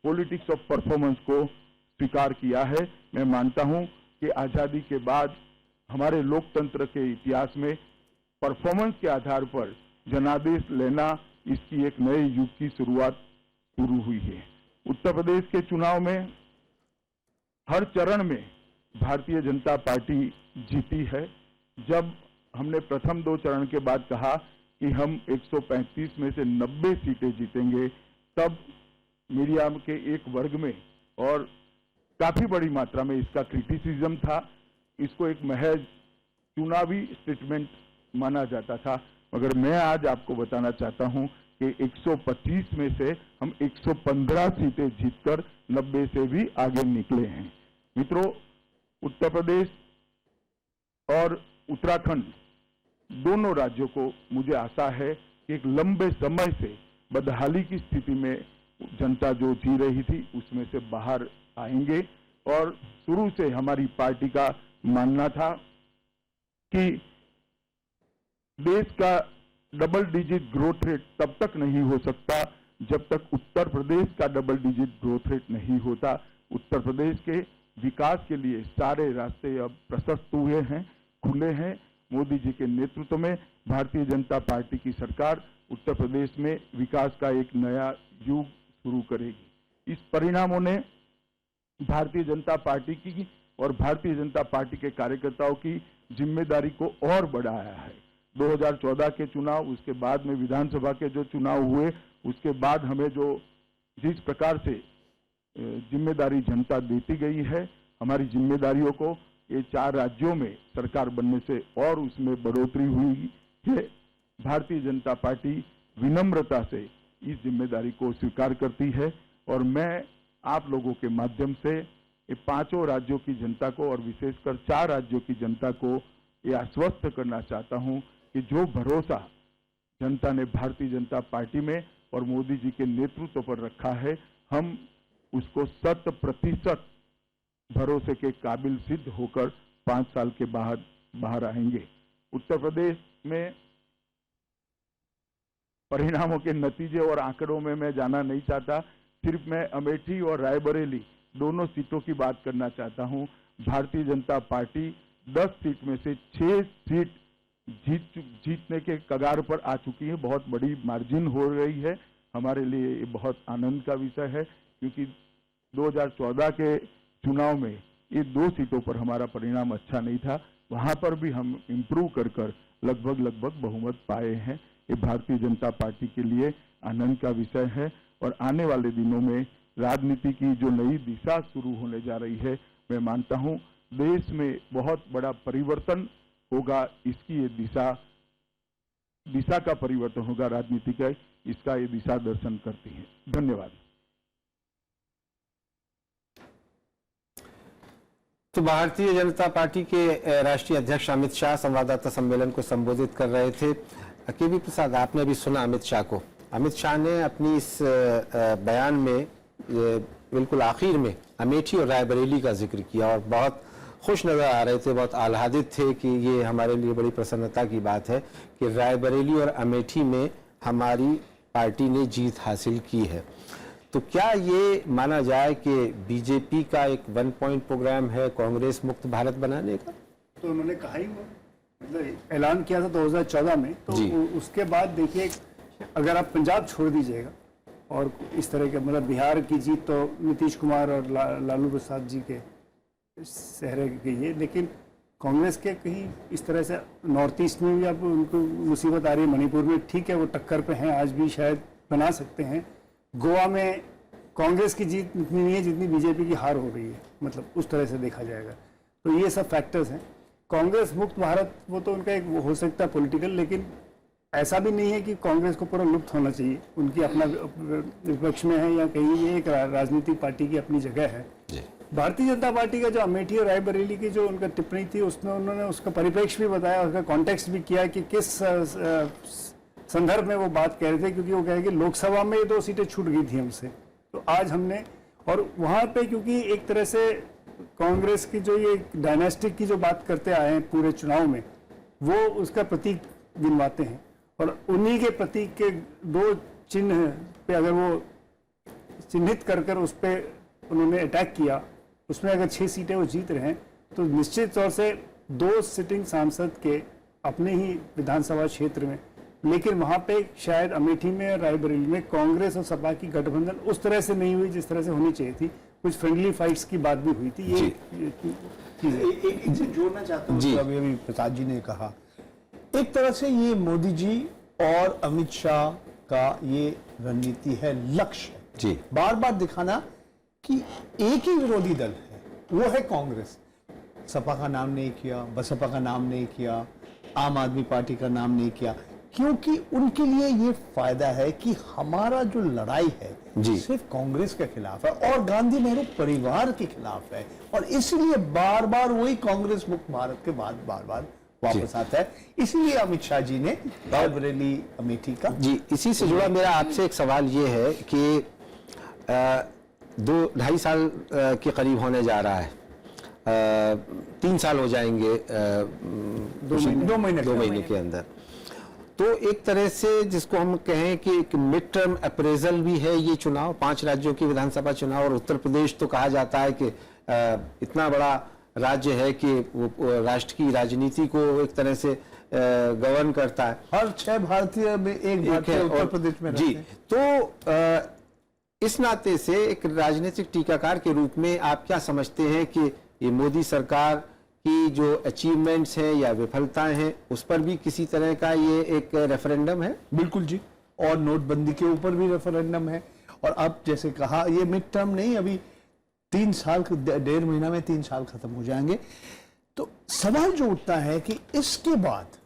K: पॉलिटिक्स ऑफ परफॉर्मेंस को स्वीकार किया है। मैं मानता हूं कि आजादी के बाद हमारे लोकतंत्र के इतिहास में परफॉर्मेंस के आधार पर जनादेश लेना, इसकी एक नए युग की शुरुआत शुरू हुई है। उत्तर प्रदेश के चुनाव में हर चरण में भारतीय जनता पार्टी जीती है। जब हमने प्रथम 2 चरण के बाद कहा कि हम 135 में से 90 सीटें जीतेंगे, तब मीडिया के एक वर्ग में और काफी बड़ी मात्रा में इसका क्रिटिसिज्म था। इसको एक महज चुनावी स्टेटमेंट माना जाता था, मगर मैं आज आपको बताना चाहता हूं कि 125 में से हम 115 सीटें जीतकर 90 से भी आगे निकले हैं। मित्रों, उत्तर प्रदेश और उत्तराखंड दोनों राज्यों को मुझे आशा है कि एक लंबे समय से बदहाली की स्थिति में जनता जो जी रही थी उसमें से बाहर आएंगे। और शुरू से हमारी पार्टी का मानना था कि देश का डबल डिजिट ग्रोथ रेट तब तक नहीं हो सकता जब तक उत्तर प्रदेश का डबल डिजिट ग्रोथ रेट नहीं होता। उत्तर प्रदेश के विकास के लिए सारे रास्ते अब प्रशस्त हुए हैं, खुले हैं। मोदी जी के नेतृत्व में भारतीय जनता पार्टी की सरकार उत्तर प्रदेश में विकास का एक नया युग शुरू करेगी। इस परिणामों ने भारतीय जनता पार्टी की और भारतीय जनता पार्टी के कार्यकर्ताओं की जिम्मेदारी को और बढ़ाया है। 2014 के चुनाव, उसके बाद में विधानसभा के जो चुनाव हुए, उसके बाद हमें जो जिस प्रकार से जिम्मेदारी जनता देती गई है, हमारी जिम्मेदारियों को ये 4 राज्यों में सरकार बनने से और उसमें बढ़ोतरी हुई है। भारतीय जनता पार्टी विनम्रता से इस जिम्मेदारी को स्वीकार करती है और मैं आप लोगों के माध्यम से ये 5 राज्यों की जनता को और विशेषकर 4 राज्यों की जनता को ये आश्वस्त करना चाहता हूं कि जो भरोसा जनता ने भारतीय जनता पार्टी में और मोदी जी के नेतृत्व पर रखा है, हम उसको 100% भरोसे के काबिल सिद्ध होकर 5 साल के बाद बाहर आएंगे। उत्तर प्रदेश में परिणामों के नतीजे और आंकड़ों में मैं जाना नहीं चाहता, सिर्फ मैं अमेठी और रायबरेली दोनों सीटों की बात करना चाहता हूं। भारतीय जनता पार्टी 10 सीट में से 6 सीट जीतने के कगार पर आ चुकी है। बहुत बड़ी मार्जिन हो रही है। हमारे लिए ये बहुत आनंद का विषय है, क्योंकि 2014 के चुनाव में ये 2 सीटों पर हमारा परिणाम अच्छा नहीं था, वहां पर भी हम इम्प्रूव कर लगभग बहुमत पाए हैं। ये भारतीय जनता पार्टी के लिए आनंद का विषय है और आने वाले दिनों में राजनीति की जो नई दिशा शुरू होने जा रही है, मैं मानता हूं देश में बहुत बड़ा परिवर्तन होगा। इसकी ये दिशा का परिवर्तन होगा राजनीति का, इसका ये दिशा दर्शन करती है। धन्यवाद।
A: तो भारतीय जनता पार्टी के राष्ट्रीय अध्यक्ष अमित शाह संवाददाता सम्मेलन को संबोधित कर रहे थे। केवी प्रसाद, आपने अभी सुना अमित शाह को। अमित शाह ने अपनी इस बयान में बिल्कुल आखिर में अमेठी और रायबरेली का जिक्र किया और बहुत खुश नजर आ रहे थे, बहुत आह्लादित थे कि ये हमारे लिए बड़ी प्रसन्नता की बात है कि रायबरेली और अमेठी में हमारी पार्टी ने जीत हासिल की है। तो क्या ये माना जाए कि बीजेपी का एक 1 पॉइंट प्रोग्राम है कांग्रेस मुक्त भारत बनाने का?
C: तो उन्होंने कहा ही वो मतलब ऐलान किया था 2014 में, तो उसके बाद देखिए, अगर आप पंजाब छोड़ दीजिएगा और इस तरह के मतलब बिहार की जीत तो नीतीश कुमार और लालू प्रसाद जी के सहरे की है, लेकिन कांग्रेस के कहीं इस तरह से नॉर्थ ईस्ट में भी अब उनको मुसीबत आ रही है। मणिपुर में ठीक है वो टक्कर पे हैं, आज भी शायद बना सकते हैं। गोवा में कांग्रेस की जीत इतनी नहीं है जितनी बीजेपी की हार हो रही है, मतलब उस तरह से देखा जाएगा। तो ये सब फैक्टर्स हैं। कांग्रेस मुक्त भारत वो तो उनका एक हो सकता है पॉलिटिकल, लेकिन ऐसा भी नहीं है कि कांग्रेस को पूरा लुप्त होना चाहिए। उनकी अपना विपक्ष में है या कहीं ये एक राजनीतिक पार्टी की अपनी जगह है। भारतीय जनता पार्टी का जो अमेठी और रायबरेली की जो उनका टिप्पणी थी, उसमें उन्होंने उसका परिप्रेक्ष्य भी बताया, उसका कॉन्टेक्स्ट भी किया कि किस संदर्भ में वो बात कह रहे थे, क्योंकि वो कह रहे कि लोकसभा में 2 सीटें छूट गई थी हमसे, तो आज हमने, और वहां पे क्योंकि एक तरह से कांग्रेस की जो ये डायनेस्टिक की जो बात करते आए हैं पूरे चुनाव में, वो उसका प्रतीक गिनवाते हैं और उन्हीं के प्रतीक के दो चिन्ह पे अगर वो चिन्हित कर उस पे उन्होंने अटैक किया, उसमें अगर 6 सीटें वो जीत रहे हैं तो निश्चित तौर से 2 सिटिंग सांसद के अपने ही विधानसभा क्षेत्र में, लेकिन वहां पे शायद अमेठी में और रायबरेली में कांग्रेस और सपा की गठबंधन उस तरह से नहीं हुई जिस तरह से होनी चाहिए थी। कुछ फ्रेंडली फाइट्स की बात भी हुई थी। ये चीज़ है।
D: एक चीज जोड़ना चाहता हूँ, अभी प्रसाद जी ने कहा, एक तरह से ये मोदी जी और अमित शाह का ये रणनीति है, लक्ष्य है
A: जी,
D: बार बार दिखाना कि एक ही विरोधी दल है, वो है कांग्रेस। सपा का नाम नहीं किया, बसपा का नाम नहीं किया, आम आदमी पार्टी का नाम नहीं किया, क्योंकि उनके लिए ये फायदा है कि हमारा जो लड़ाई है
A: जी,
D: सिर्फ कांग्रेस के खिलाफ है और गांधी नेहरू परिवार के खिलाफ है, और इसलिए बार बार वही कांग्रेस मुक्त भारत के बाद बार बार वापस आता है। इसीलिए अमित शाह जी ने रायबरेली अमेठी का
A: जी, इसी से जुड़ा मेरा आपसे एक सवाल ये है कि 2-2.5 साल के करीब होने जा रहा है, 3 साल हो जाएंगे
D: 2 महीने
A: के अंदर। तो एक तरह से जिसको हम कहें कि एक मिड टर्म अप्रेजल भी है ये चुनाव, 5 राज्यों की विधानसभा चुनाव, और उत्तर प्रदेश तो कहा जाता है कि इतना बड़ा राज्य है कि वो राष्ट्र की राजनीति को एक तरह से गवर्न करता है।
D: हर 6 भारतीय में एक भारतीय उत्तर प्रदेश में
A: जी, तो इस नाते से एक राजनीतिक टीकाकार के रूप में आप क्या समझते हैं कि ये मोदी सरकार की जो अचीवमेंट्स हैं या विफलताएं हैं उस पर भी किसी तरह का ये एक रेफरेंडम है?
D: बिल्कुल जी, और नोटबंदी के ऊपर भी रेफरेंडम है। और अब जैसे कहा, ये मिड टर्म नहीं, अभी 3 साल, 1.5 महीना में 3 साल खत्म हो जाएंगे। तो सवाल जो उठता है कि इसके बाद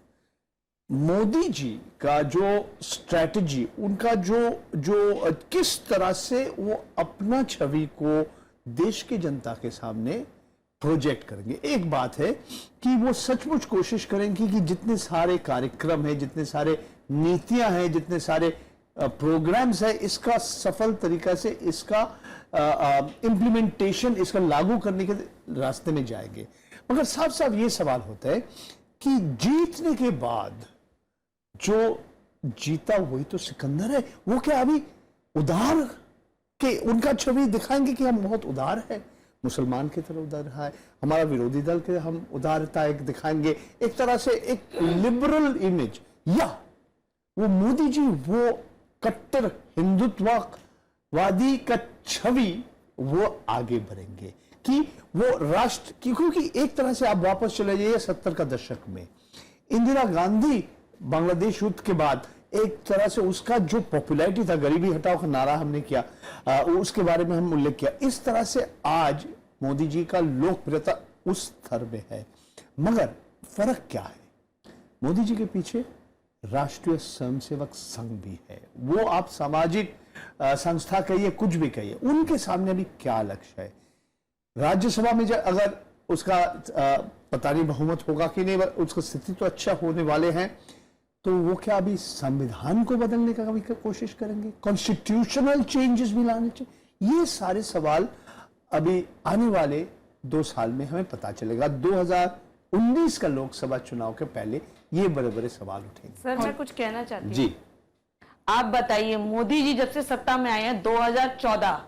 D: मोदी जी का जो स्ट्रैटेजी, उनका जो किस तरह से वो अपना छवि को देश की जनता के सामने प्रोजेक्ट करेंगे। एक बात है कि वो सचमुच कोशिश करेंगे कि जितने सारे कार्यक्रम हैं, जितने सारे नीतियां हैं, जितने सारे प्रोग्राम्स हैं, इसका सफल तरीका से इसका इम्प्लीमेंटेशन, इसका लागू करने के रास्ते में जाएंगे। मगर साफ साफ ये सवाल होता है कि जीतने के बाद जो जीता वही तो सिकंदर है, वो क्या अभी उदार के उनका छवि दिखाएंगे कि हम बहुत उदार है, मुसलमान की तरह उदार है, हमारा विरोधी दल के हम उदारता एक दिखाएंगे, एक तरह से एक लिबरल इमेज, या वो मोदी जी वो कट्टर हिंदुत्ववादी का छवि वो आगे बढ़ेंगे कि वो राष्ट्र, क्योंकि एक तरह से आप वापस चले जाइए 70 का दशक में, इंदिरा गांधी बांग्लादेश युद्ध के बाद एक तरह से उसका जो पॉपुलैरिटी था, गरीबी हटाओ का नारा हमने किया, उसके बारे में हम उल्लेख किया। इस तरह से आज मोदी जी का लोकप्रियता उस स्तर में है। मगर फर्क क्या है, मोदी जी के पीछे राष्ट्रीय स्वयंसेवक संघ भी है, वो आप सामाजिक संस्था कहिए, कुछ भी कहिए, उनके सामने भी क्या लक्ष्य है। राज्यसभा में अगर उसका पता नहीं बहुमत होगा कि नहीं, उसका स्थिति तो अच्छा होने वाले हैं, तो वो क्या अभी संविधान को बदलने का कभी कोशिश करेंगे, कॉन्स्टिट्यूशनल चेंजेस भी लाने चाहिए? ये सारे सवाल अभी आने वाले 2 साल में हमें पता चलेगा। 2019 का लोकसभा चुनाव के पहले ये बड़े बड़े सवाल उठेंगे।
I: सर मैं कुछ कहना चाहती हूँ
A: जी,
I: आप बताइए, मोदी जी जब से सत्ता में आए हैं 2014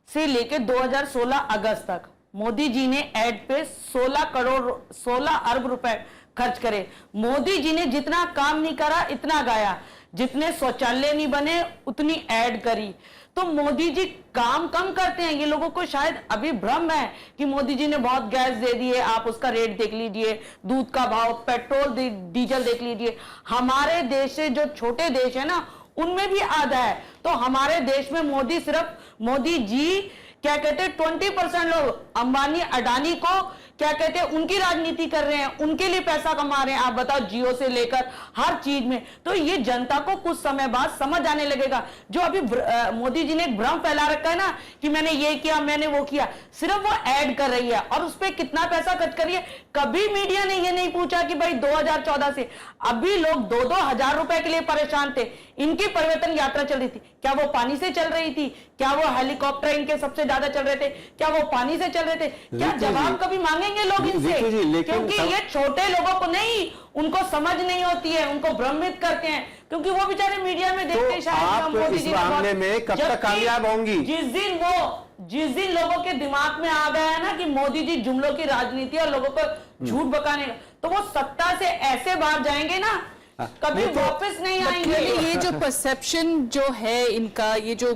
I: से लेकर 2016 अगस्त तक, मोदी जी ने एड पे 16 अरब रुपए खर्च करे। मोदी जी ने जितना काम नहीं करा इतना गाया, जितने शौचालय नहीं बने उतनी ऐड करी। तो मोदी जी काम कम करते हैं। ये लोगों को शायद अभी भ्रम है कि मोदी जी ने बहुत गैस दे दिए, आप उसका रेट देख लीजिए, दूध का भाव, पेट्रोल डीजल देख लीजिए। हमारे देश से जो छोटे देश है ना, उनमें भी आधा है। तो हमारे देश में मोदी जी क्या कहते हैं, 20% लोग अंबानी अडानी को क्या कहते हैं उनकी राजनीति कर रहे हैं, उनके लिए पैसा कमा रहे हैं। आप बताओ, जियो से लेकर हर चीज में। तो ये जनता को कुछ समय बाद समझ आने लगेगा। जो अभी मोदी जी ने एक भ्रम फैला रखा है ना कि मैंने ये किया, मैंने वो किया, सिर्फ वो ऐड कर रही है और उस पर कितना पैसा खर्च कर रही है। कभी मीडिया ने ये नहीं पूछा कि भाई 2014 से अभी लोग 2-2 हजार रुपए के लिए परेशान थे। इनकी परिवर्तन यात्रा चल रही थी, क्या वो पानी से चल रही थी? क्या वो हेलीकॉप्टर इनके सबसे ज्यादा चल रहे थे? क्या वो पानी से चल रहे थे? क्या जवाब कभी मांगेंगे लोग इनसे? क्योंकि ये छोटे लोगों को नहीं, उनको समझ नहीं होती है, उनको भ्रमित करते हैं, क्योंकि वो बेचारे मीडिया में देखते हैं शायद
A: आप
I: मोदी
A: इस
I: जी
A: मामले में कब तक कामयाब होंगी?
I: जिस दिन लोगों के दिमाग में आ गया है ना कि मोदी जी जुमलों की राजनीति और लोगों को झूठ बकाने, तो वो सत्ता से ऐसे बाहर जाएंगे ना, कभी वापस नहीं आएंगे।
B: ये जो परसेप्शन जो है इनका, ये जो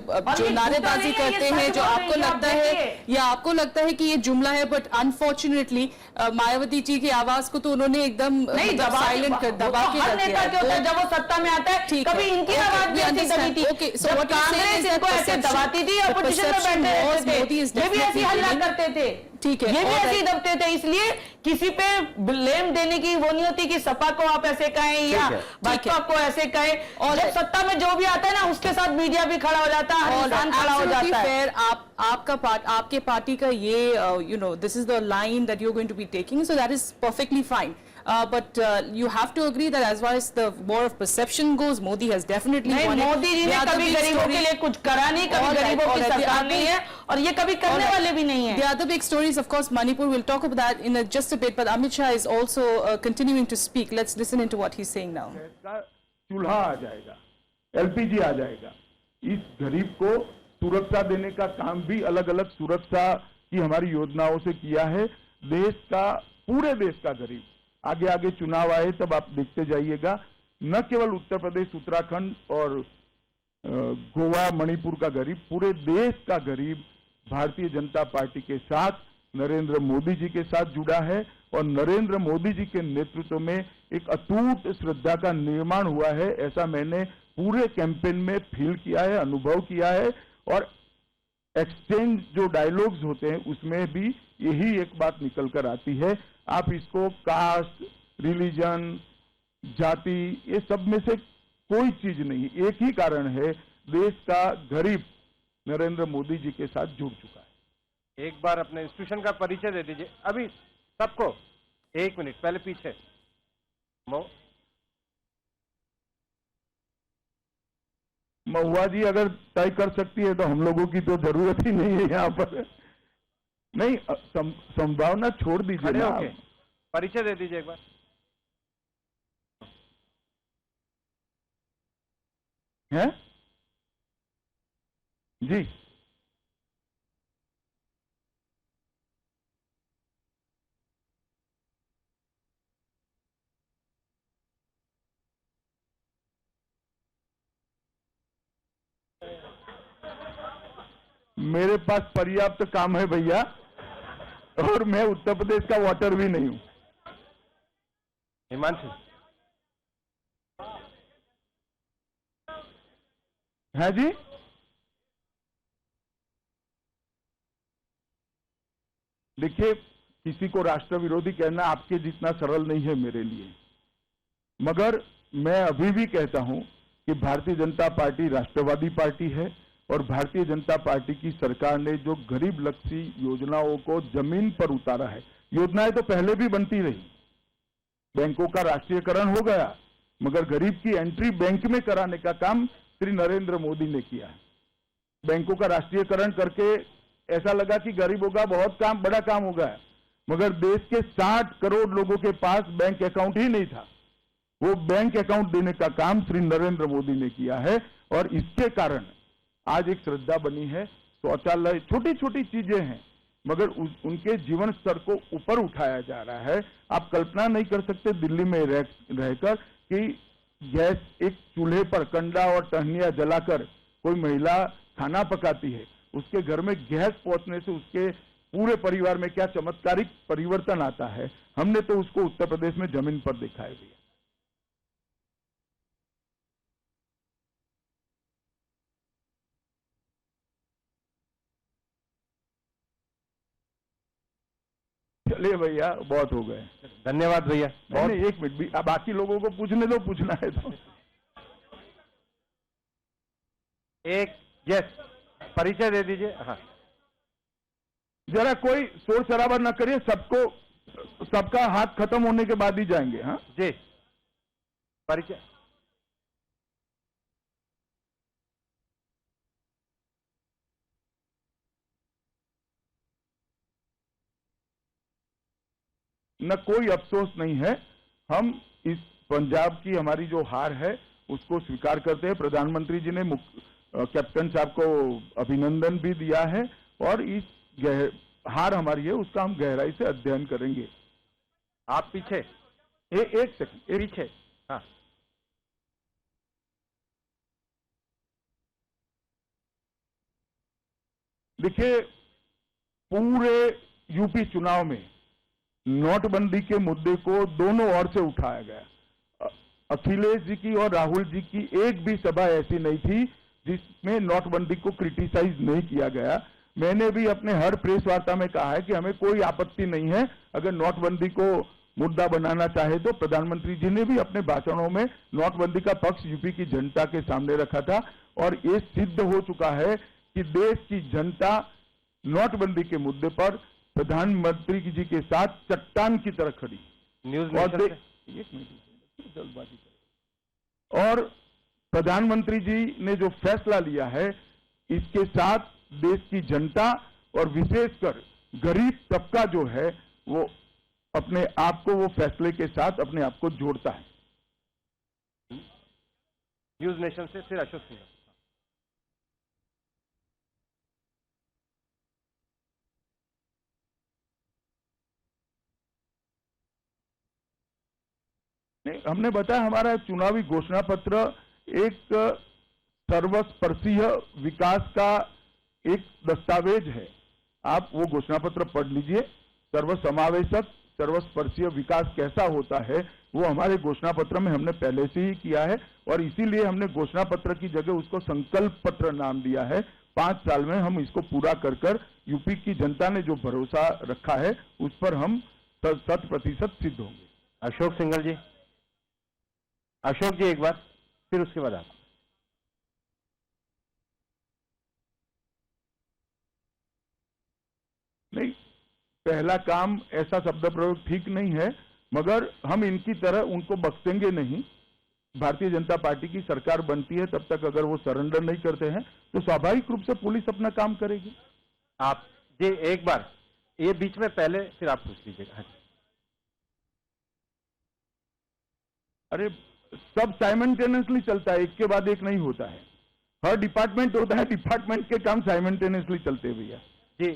B: नारेबाजी करते हैं, जो आपको लगता है, या आपको लगता है कि ये जुमला है, बट अनफॉर्चुनेटली मायावती जी की आवाज को तो उन्होंने एकदम साइलेंट कर दबा के रख दिया।
I: नेता होता है जब वो सत्ता में आता है, कभी इनकी आवाज भी ऐसी दबी थी, जब कांग्रेस इनको ऐसे दबाती थी, अपोजिशन में बैठे रहते थे, ये भी ऐसी हल्ला करते थे,
B: ठीक है,
I: ये भी ऐसे ही दबते थे। इसलिए किसी पे ब्लेम देने की वो नहीं होती कि सपा को आप ऐसे कहें या भाजपा को ऐसे कहें। और जब सत्ता में जो भी आता है ना, उसके साथ मीडिया भी खड़ा हो जाता है, हर इंसान खड़ा हो जाता है।
B: आपके पार्टी का ये this is the line that you're going to be taking, so that is perfectly fine. But you have to agree that as far as the war of perception goes, Modi has definitely won it.
I: Modi ji ने कभी गरीबों के लिए कुछ करा नहीं, कभी गरीबों की सरकार नहीं है, और ये कभी करने वाले भी नहीं है।
B: The other big stories, of course, Manipur. We'll talk about that in just a bit. But Amit Shah is also continuing to speak. Let's listen into what he's saying now.
K: चूल्हा आ जाएगा, एलपीजी आ जाएगा। इस गरीब को सुरक्षा देने का काम भी अलग अलग सुरक्षा की हमारी योजनाओं से किया है। देश का, पूरे देश का गरीब, आगे आगे चुनाव आए तब आप देखते जाइएगा, न केवल उत्तर प्रदेश, उत्तराखंड और गोवा, मणिपुर का गरीब, पूरे देश का गरीब भारतीय जनता पार्टी के साथ, नरेंद्र मोदी जी के साथ जुड़ा है। और नरेंद्र मोदी जी के नेतृत्व में एक अटूट श्रद्धा का निर्माण हुआ है, ऐसा मैंने पूरे कैंपेन में फील किया है, अनुभव किया है। और एक्सचेंज जो डायलॉग्स होते हैं उसमें भी यही एक बात निकल कर आती है। आप इसको कास्ट, रिलीजन, जाति, ये सब में से कोई चीज नहीं, एक ही कारण है, देश का गरीब नरेंद्र मोदी जी के साथ जुड़ चुका है।
L: एक बार अपने इंस्टीट्यूशन का परिचय दे दीजिए अभी सबको, 1 मिनट पहले पीछे।
K: महुआ जी अगर तय कर सकती है तो हम लोगों की तो जरूरत ही नहीं है यहाँ पर। नहीं, संभावना छोड़ दीजिए ना।
L: परिचय दे दीजिए एक बार।
K: हैं? जी, मेरे पास पर्याप्त काम है भैया, और मैं उत्तर प्रदेश का वोटर भी नहीं हूं।
L: हिमांशु,
K: है जी? देखिए, किसी को राष्ट्र विरोधी कहना आपके जितना सरल नहीं है मेरे लिए, मगर मैं अभी भी कहता हूं कि भारतीय जनता पार्टी राष्ट्रवादी पार्टी है, और भारतीय जनता पार्टी की सरकार ने जो गरीब लक्षी योजनाओं को जमीन पर उतारा है, योजनाएं तो पहले भी बनती रही, बैंकों का राष्ट्रीयकरण हो गया, मगर गरीब की एंट्री बैंक में कराने का काम श्री नरेंद्र मोदी ने किया है। बैंकों का राष्ट्रीयकरण करके ऐसा लगा कि गरीबों का बहुत काम, बड़ा काम हो गया, मगर देश के 60 करोड़ लोगों के पास बैंक अकाउंट ही नहीं था। वो बैंक अकाउंट देने का काम श्री नरेंद्र मोदी ने किया है, और इसके कारण आज एक श्रद्धा बनी है। शौचालय, छोटी छोटी चीजें हैं, मगर उनके जीवन स्तर को ऊपर उठाया जा रहा है। आप कल्पना नहीं कर सकते दिल्ली में रहकर कि गैस, एक चूल्हे पर कंडा और टहनियां जलाकर कोई महिला खाना पकाती है, उसके घर में गैस पहुंचने से उसके पूरे परिवार में क्या चमत्कारिक परिवर्तन आता है। हमने तो उसको उत्तर प्रदेश में जमीन पर देखा है भैया। चले चलिए भैया, बहुत हो गए।
L: धन्यवाद भैया।
K: नहीं, एक मिनट भी, बाकी लोगों को पूछने दो, पूछना है तो।
L: एक यस, परिचय दे दीजिए। हाँ,
K: जरा कोई शोर शराबा न करिए, सबका हाथ खत्म होने के बाद ही जाएंगे। हाँ
L: जी, परिचय।
K: न कोई अफसोस नहीं है, हम इस पंजाब की हमारी जो हार है उसको स्वीकार करते हैं। प्रधानमंत्री जी ने कैप्टन साहब को अभिनंदन भी दिया है, और इस हार हमारी है उसका हम गहराई से अध्ययन करेंगे।
L: आप पीछे
K: एक सेकंड,
L: पीछे। हाँ,
K: देखिए, पूरे यूपी चुनाव में नोटबंदी के मुद्दे को दोनों ओर से उठाया गया। अखिलेश जी की और राहुल जी की एक भी सभा ऐसी नहीं थी जिसमें नोटबंदी को क्रिटिसाइज नहीं किया गया। मैंने भी अपने हर प्रेस वार्ता में कहा है कि हमें कोई आपत्ति नहीं है अगर नोटबंदी को मुद्दा बनाना चाहे तो। प्रधानमंत्री जी ने भी अपने भाषणों में नोटबंदी का पक्ष यूपी की जनता के सामने रखा था, और ये सिद्ध हो चुका है कि देश की जनता नोटबंदी के मुद्दे पर प्रधानमंत्री जी के साथ चट्टान की तरह खड़ी। और प्रधानमंत्री जी ने जो फैसला लिया है, इसके साथ देश की जनता और विशेषकर गरीब तबका जो है वो अपने आप को, वो फैसले के साथ अपने आप को जोड़ता है।
L: न्यूज नेशन से फिर अशोक सिंह।
K: नहीं, हमने बताया हमारा चुनावी घोषणा पत्र एक सर्वस्पर्शीय विकास का एक दस्तावेज है। आप वो घोषणा पत्र पढ़ लीजिए। सर्वसमावेशक सर्वस्पर्शीय विकास कैसा होता है वो हमारे घोषणा पत्र में हमने पहले से ही किया है, और इसीलिए हमने घोषणा पत्र की जगह उसको संकल्प पत्र नाम दिया है। 5 साल में हम इसको पूरा कर यूपी की जनता ने जो भरोसा रखा है उस पर हम 100% सिद्ध होंगे।
L: अशोक सिंघल जी। अशोक जी एक बार, फिर उसके बाद आप।
K: नहीं, पहला काम ऐसा शब्द प्रयोग ठीक नहीं है, मगर हम इनकी तरह उनको बख्शेंगे नहीं। भारतीय जनता पार्टी की सरकार बनती है तब तक अगर वो सरेंडर नहीं करते हैं तो स्वाभाविक रूप से पुलिस अपना काम करेगी।
L: आप जी एक बार, ये बीच में पहले, फिर आप पूछ लीजिएगा।
K: अरे सब साइमल्टेनियसली चलता है, एक के बाद एक नहीं होता है। हर डिपार्टमेंट होता है, डिपार्टमेंट के काम साइमल्टेनियसली चलते हैं भैया
L: जी।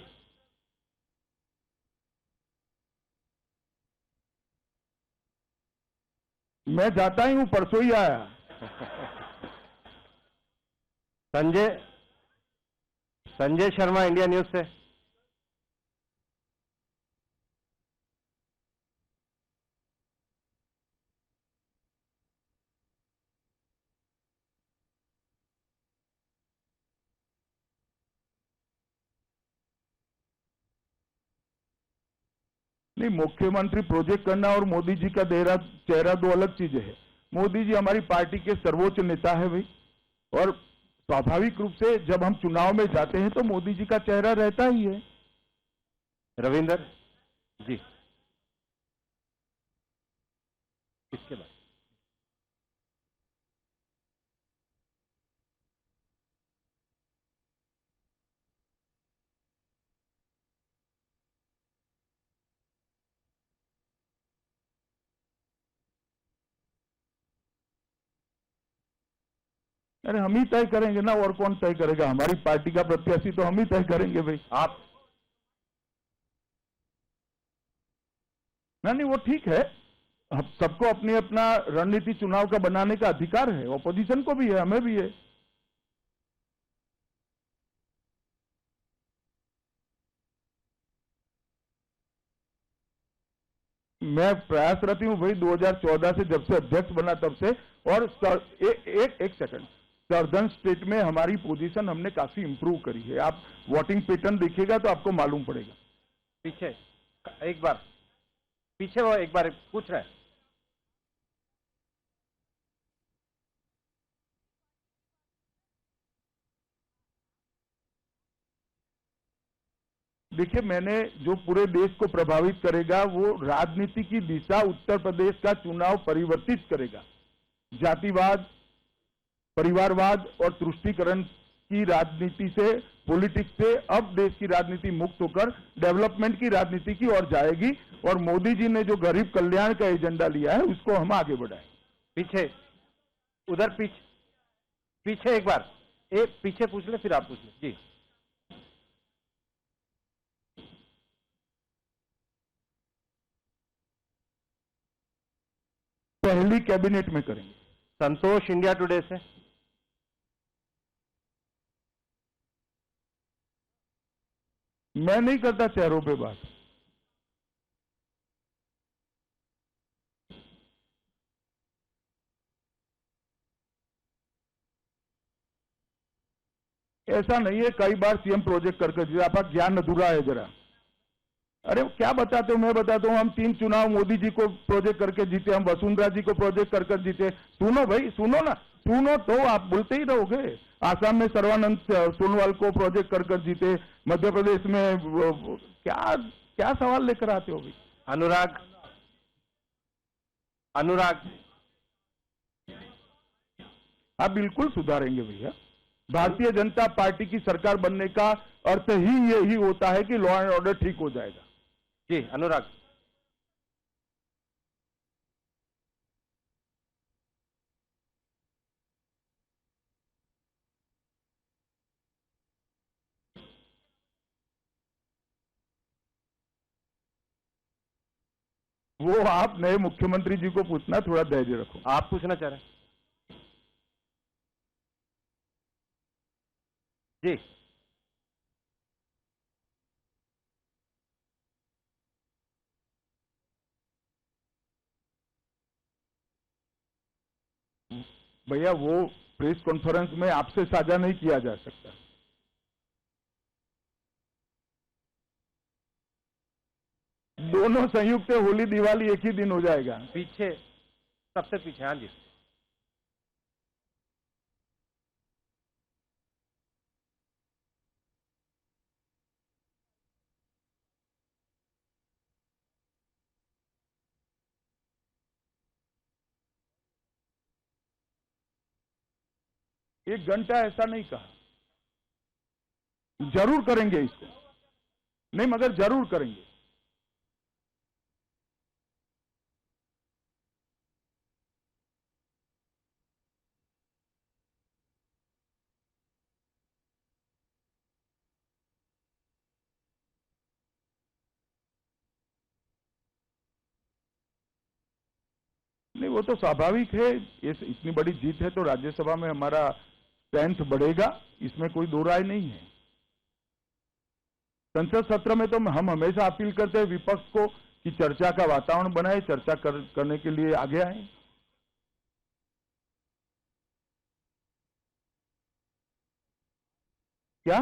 K: मैं जाता ही हूं, परसों ही आया।
L: संजय शर्मा, इंडिया न्यूज से।
K: नहीं, मुख्यमंत्री प्रोजेक्ट करना और मोदी जी का चेहरा दो अलग चीजें हैं। मोदी जी हमारी पार्टी के सर्वोच्च नेता है भाई, और स्वाभाविक रूप से जब हम चुनाव में जाते हैं तो मोदी जी का चेहरा रहता ही है।
L: रविंदर जी, इसके बाद
K: अरे हम ही तय करेंगे ना, और कौन तय करेगा? हमारी पार्टी का प्रत्याशी तो हम ही तय करेंगे भाई।
L: आप
K: नहीं, वो ठीक है, सबको अपनी अपना रणनीति चुनाव का बनाने का अधिकार है, ऑपोजिशन को भी है, हमें भी है। मैं प्रयासरत हूं भाई 2014 से, जब से अध्यक्ष बना तब से। और एक सेकंड, सर्दर्न स्टेट में हमारी पोजीशन हमने काफी इंप्रूव करी है। आप वोटिंग पैटर्न देखिएगा तो आपको मालूम पड़ेगा।
L: पीछे एक बार पीछे वो एक बार पूछ रहे हैं।
K: देखिए, मैंने जो पूरे देश को प्रभावित करेगा वो राजनीति की दिशा उत्तर प्रदेश का चुनाव परिवर्तित करेगा। जातिवाद, परिवारवाद और तुष्टीकरण की राजनीति से, पॉलिटिक्स से अब देश की राजनीति मुक्त होकर डेवलपमेंट की राजनीति की ओर जाएगी और मोदी जी ने जो गरीब कल्याण का एजेंडा लिया है उसको हम आगे बढ़ाएंगे।
L: पीछे, उधर पीछे एक बार, एक पीछे पूछ ले फिर आप पूछ ले जी।
K: पहली कैबिनेट में करेंगे।
L: संतोष, इंडिया टुडे से।
K: मैं नहीं करता चेहरों पे बात। ऐसा नहीं है, कई बार सीएम प्रोजेक्ट करके आपका ज्ञान अधूरा है जरा। अरे क्या बताते हो, मैं बताता हूँ। हम 3 चुनाव मोदी जी को प्रोजेक्ट करके जीते, हम वसुंधरा जी को प्रोजेक्ट कर जीते। सुनो भाई, सुनो ना, सुनो तो आप बोलते ही रहोगे। आसाम में सर्वानंद सोनोवाल को प्रोजेक्ट कर जीते, मध्य प्रदेश में क्या क्या सवाल लेकर आते हो भाई?
L: अनुराग,
K: आप बिल्कुल सुधारेंगे भैया। भारतीय जनता पार्टी की सरकार बनने का अर्थ ही यही होता है कि लॉ एंड ऑर्डर ठीक हो जाएगा।
L: जी अनुराग।
K: वो आप नए मुख्यमंत्री जी को पूछना, थोड़ा धैर्य रखो।
L: आप पूछना चाह रहे हैं जी?
K: भैया वो प्रेस कॉन्फ्रेंस में आपसे साझा नहीं किया जा सकता। दोनों संयुक्त होली दिवाली एक ही दिन हो जाएगा।
L: पीछे, सबसे पीछे। हाँ जी।
K: एक घंटा ऐसा नहीं कहा। जरूर करेंगे इसको, नहीं मगर जरूर करेंगे। नहीं, वो तो स्वाभाविक है। ये इतनी बड़ी जीत है तो राज्यसभा में हमारा स्ट्रेंथ बढ़ेगा, इसमें कोई दो राय नहीं है। संसद सत्र में तो हम हमेशा अपील करते हैं विपक्ष को कि चर्चा का वातावरण बनाए, चर्चा करने के लिए आगे आए। क्या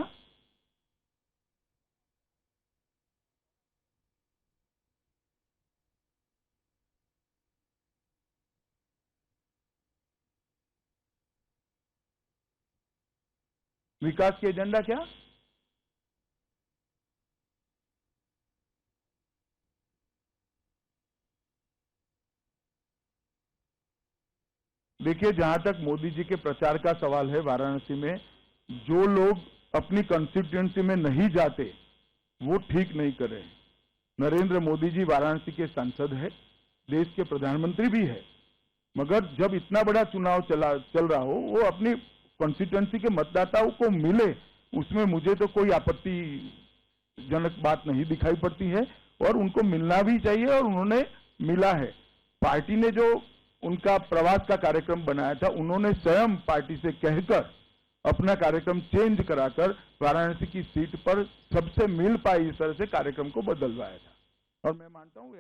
K: विकास की एजेंडा? क्या देखिए, जहां तक मोदी जी के प्रचार का सवाल है, वाराणसी में जो लोग अपनी कंस्टिट्यूएंसी में नहीं जाते वो ठीक नहीं कर रहे। नरेंद्र मोदी जी वाराणसी के सांसद है, देश के प्रधानमंत्री भी है, मगर जब इतना बड़ा चुनाव चल रहा हो, वो अपनी कॉन्स्टिट्यूएंसी के मतदाताओं को मिले, उसमें मुझे तो कोई आपत्तिजनक बात नहीं दिखाई पड़ती है और उनको मिलना भी चाहिए और उन्होंने मिला है। पार्टी ने जो उनका प्रवास का कार्यक्रम बनाया था, उन्होंने स्वयं पार्टी से कहकर अपना कार्यक्रम चेंज कराकर वाराणसी की सीट पर सबसे मिल पाए इस तरह से कार्यक्रम को बदलवाया था और मैं मानता हूं